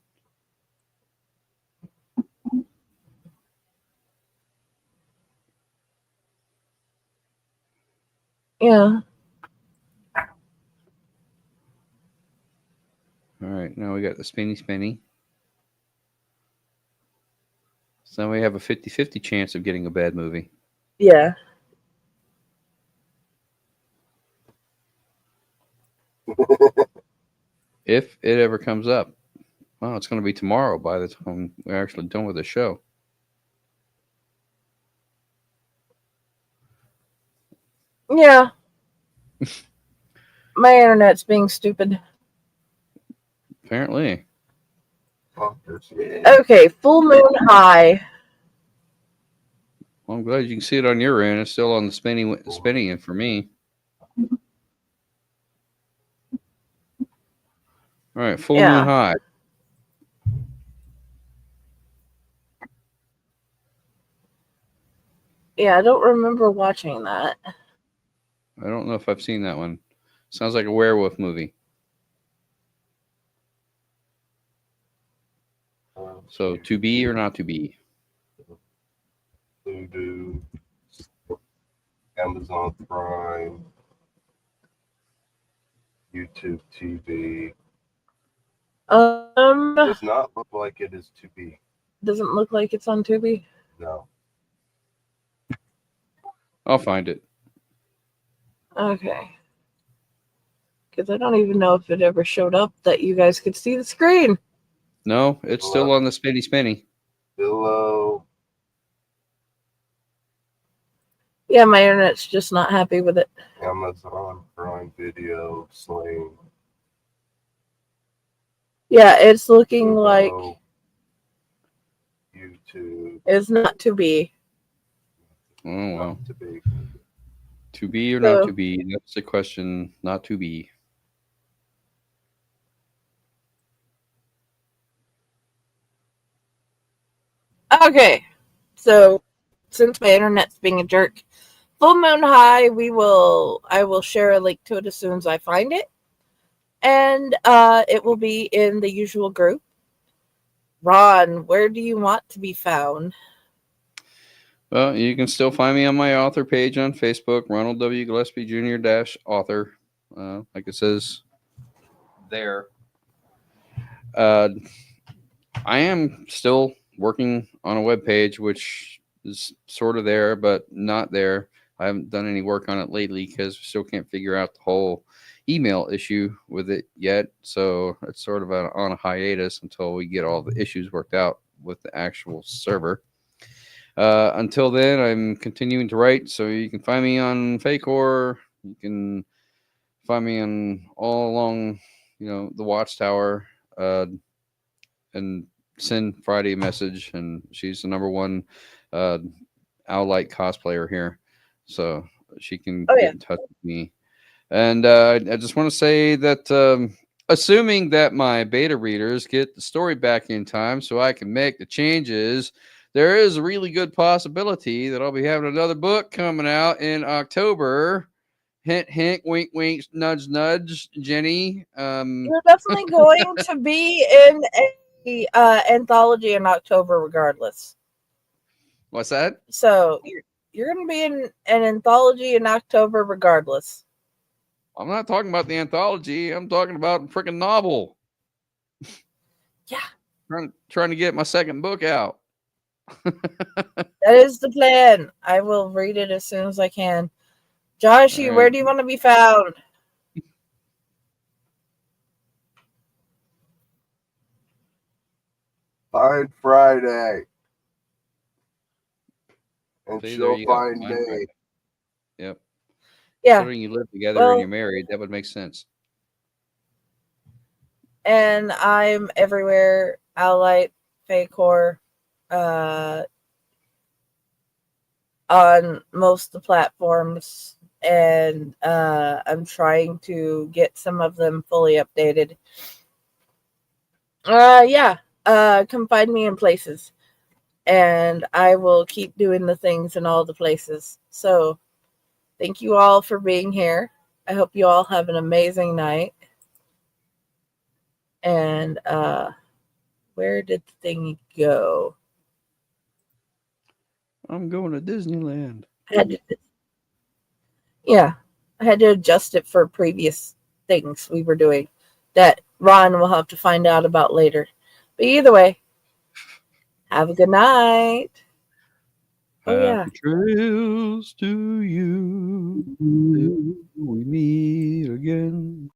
B: yeah.
C: All right, now we got the spinny. So we have a 50-50 chance of getting a bad movie.
B: Yeah.
C: If it ever comes up. Well, it's going to be tomorrow by the time we're actually done with the show.
B: Yeah. My internet's being stupid.
C: Apparently.
B: Okay, Full Moon High.
C: Well, I'm glad you can see it on your end. It's still on the spinning end for me. All right, Full Moon High.
B: Yeah, I don't remember watching that.
C: I don't know if I've seen that one. Sounds like a werewolf movie. So, to be or not to be?
A: Voodoo, Amazon Prime, YouTube TV. Does not look like it is to be.
B: Doesn't look like it's on Tubi.
A: No.
C: I'll find it.
B: Okay. Because I don't even know if it ever showed up that you guys could see the screen.
C: No, it's still on the spinny.
A: Below.
B: Yeah, my internet's just not happy with it.
A: Amazon Prime Video, Sling.
B: Yeah, it's looking like
A: YouTube.
B: it's not to be.
C: Oh, well.
A: To be.
C: To be or not to be? That's the question. Not to be.
B: Okay, so since my internet's being a jerk, Full Moon High, I will share a link to it as soon as I find it. And it will be in the usual group. Ron, where do you want to be found?
C: Well, you can still find me on my author page on Facebook, Ronald W. Gillespie Jr. -author. Like it says there. I am still working on a web page, which is sort of there, but not there. I haven't done any work on it lately because we still can't figure out the whole email issue with it yet. So it's sort of on a hiatus until we get all the issues worked out with the actual server. Until then, I'm continuing to write. So you can find me on Fakor. You can find me on all along the Watchtower, and send Friday a message, and she's the number one Owlite cosplayer here, so she can get in touch with me. And I just want to say that assuming that my beta readers get the story back in time so I can make the changes, there is a really good possibility that I'll be having another book coming out in October. Hint, hint, wink, wink, nudge, nudge, Jenny.
B: You're definitely going to be in a anthology in October, regardless.
C: What's that?
B: So you're going to be in an anthology in October, regardless.
C: I'm not talking about the anthology. I'm talking about a freaking novel.
B: Yeah.
C: Trying to get my second book out.
B: That is the plan. I will read it as soon as I can. Joshy,
C: Right.
B: where do you want to be found?
A: Find Friday. And
C: See,
A: she'll
C: you go.
A: find me.
C: Friday. Yep.
B: Yeah.
C: Considering you live together and you're married, that would make sense.
B: And I'm everywhere. Owlite, Faycore, on most of the platforms. And I'm trying to get some of them fully updated. Come find me in places. And I will keep doing the things in all the places. So thank you all for being here. I hope you all have an amazing night. And where did the thing go?
C: I'm going to Disneyland.
B: I had to adjust it for previous things we were doing that Ron will have to find out about later. But either way, have a good night.
C: Happy trails to you. Till we meet again.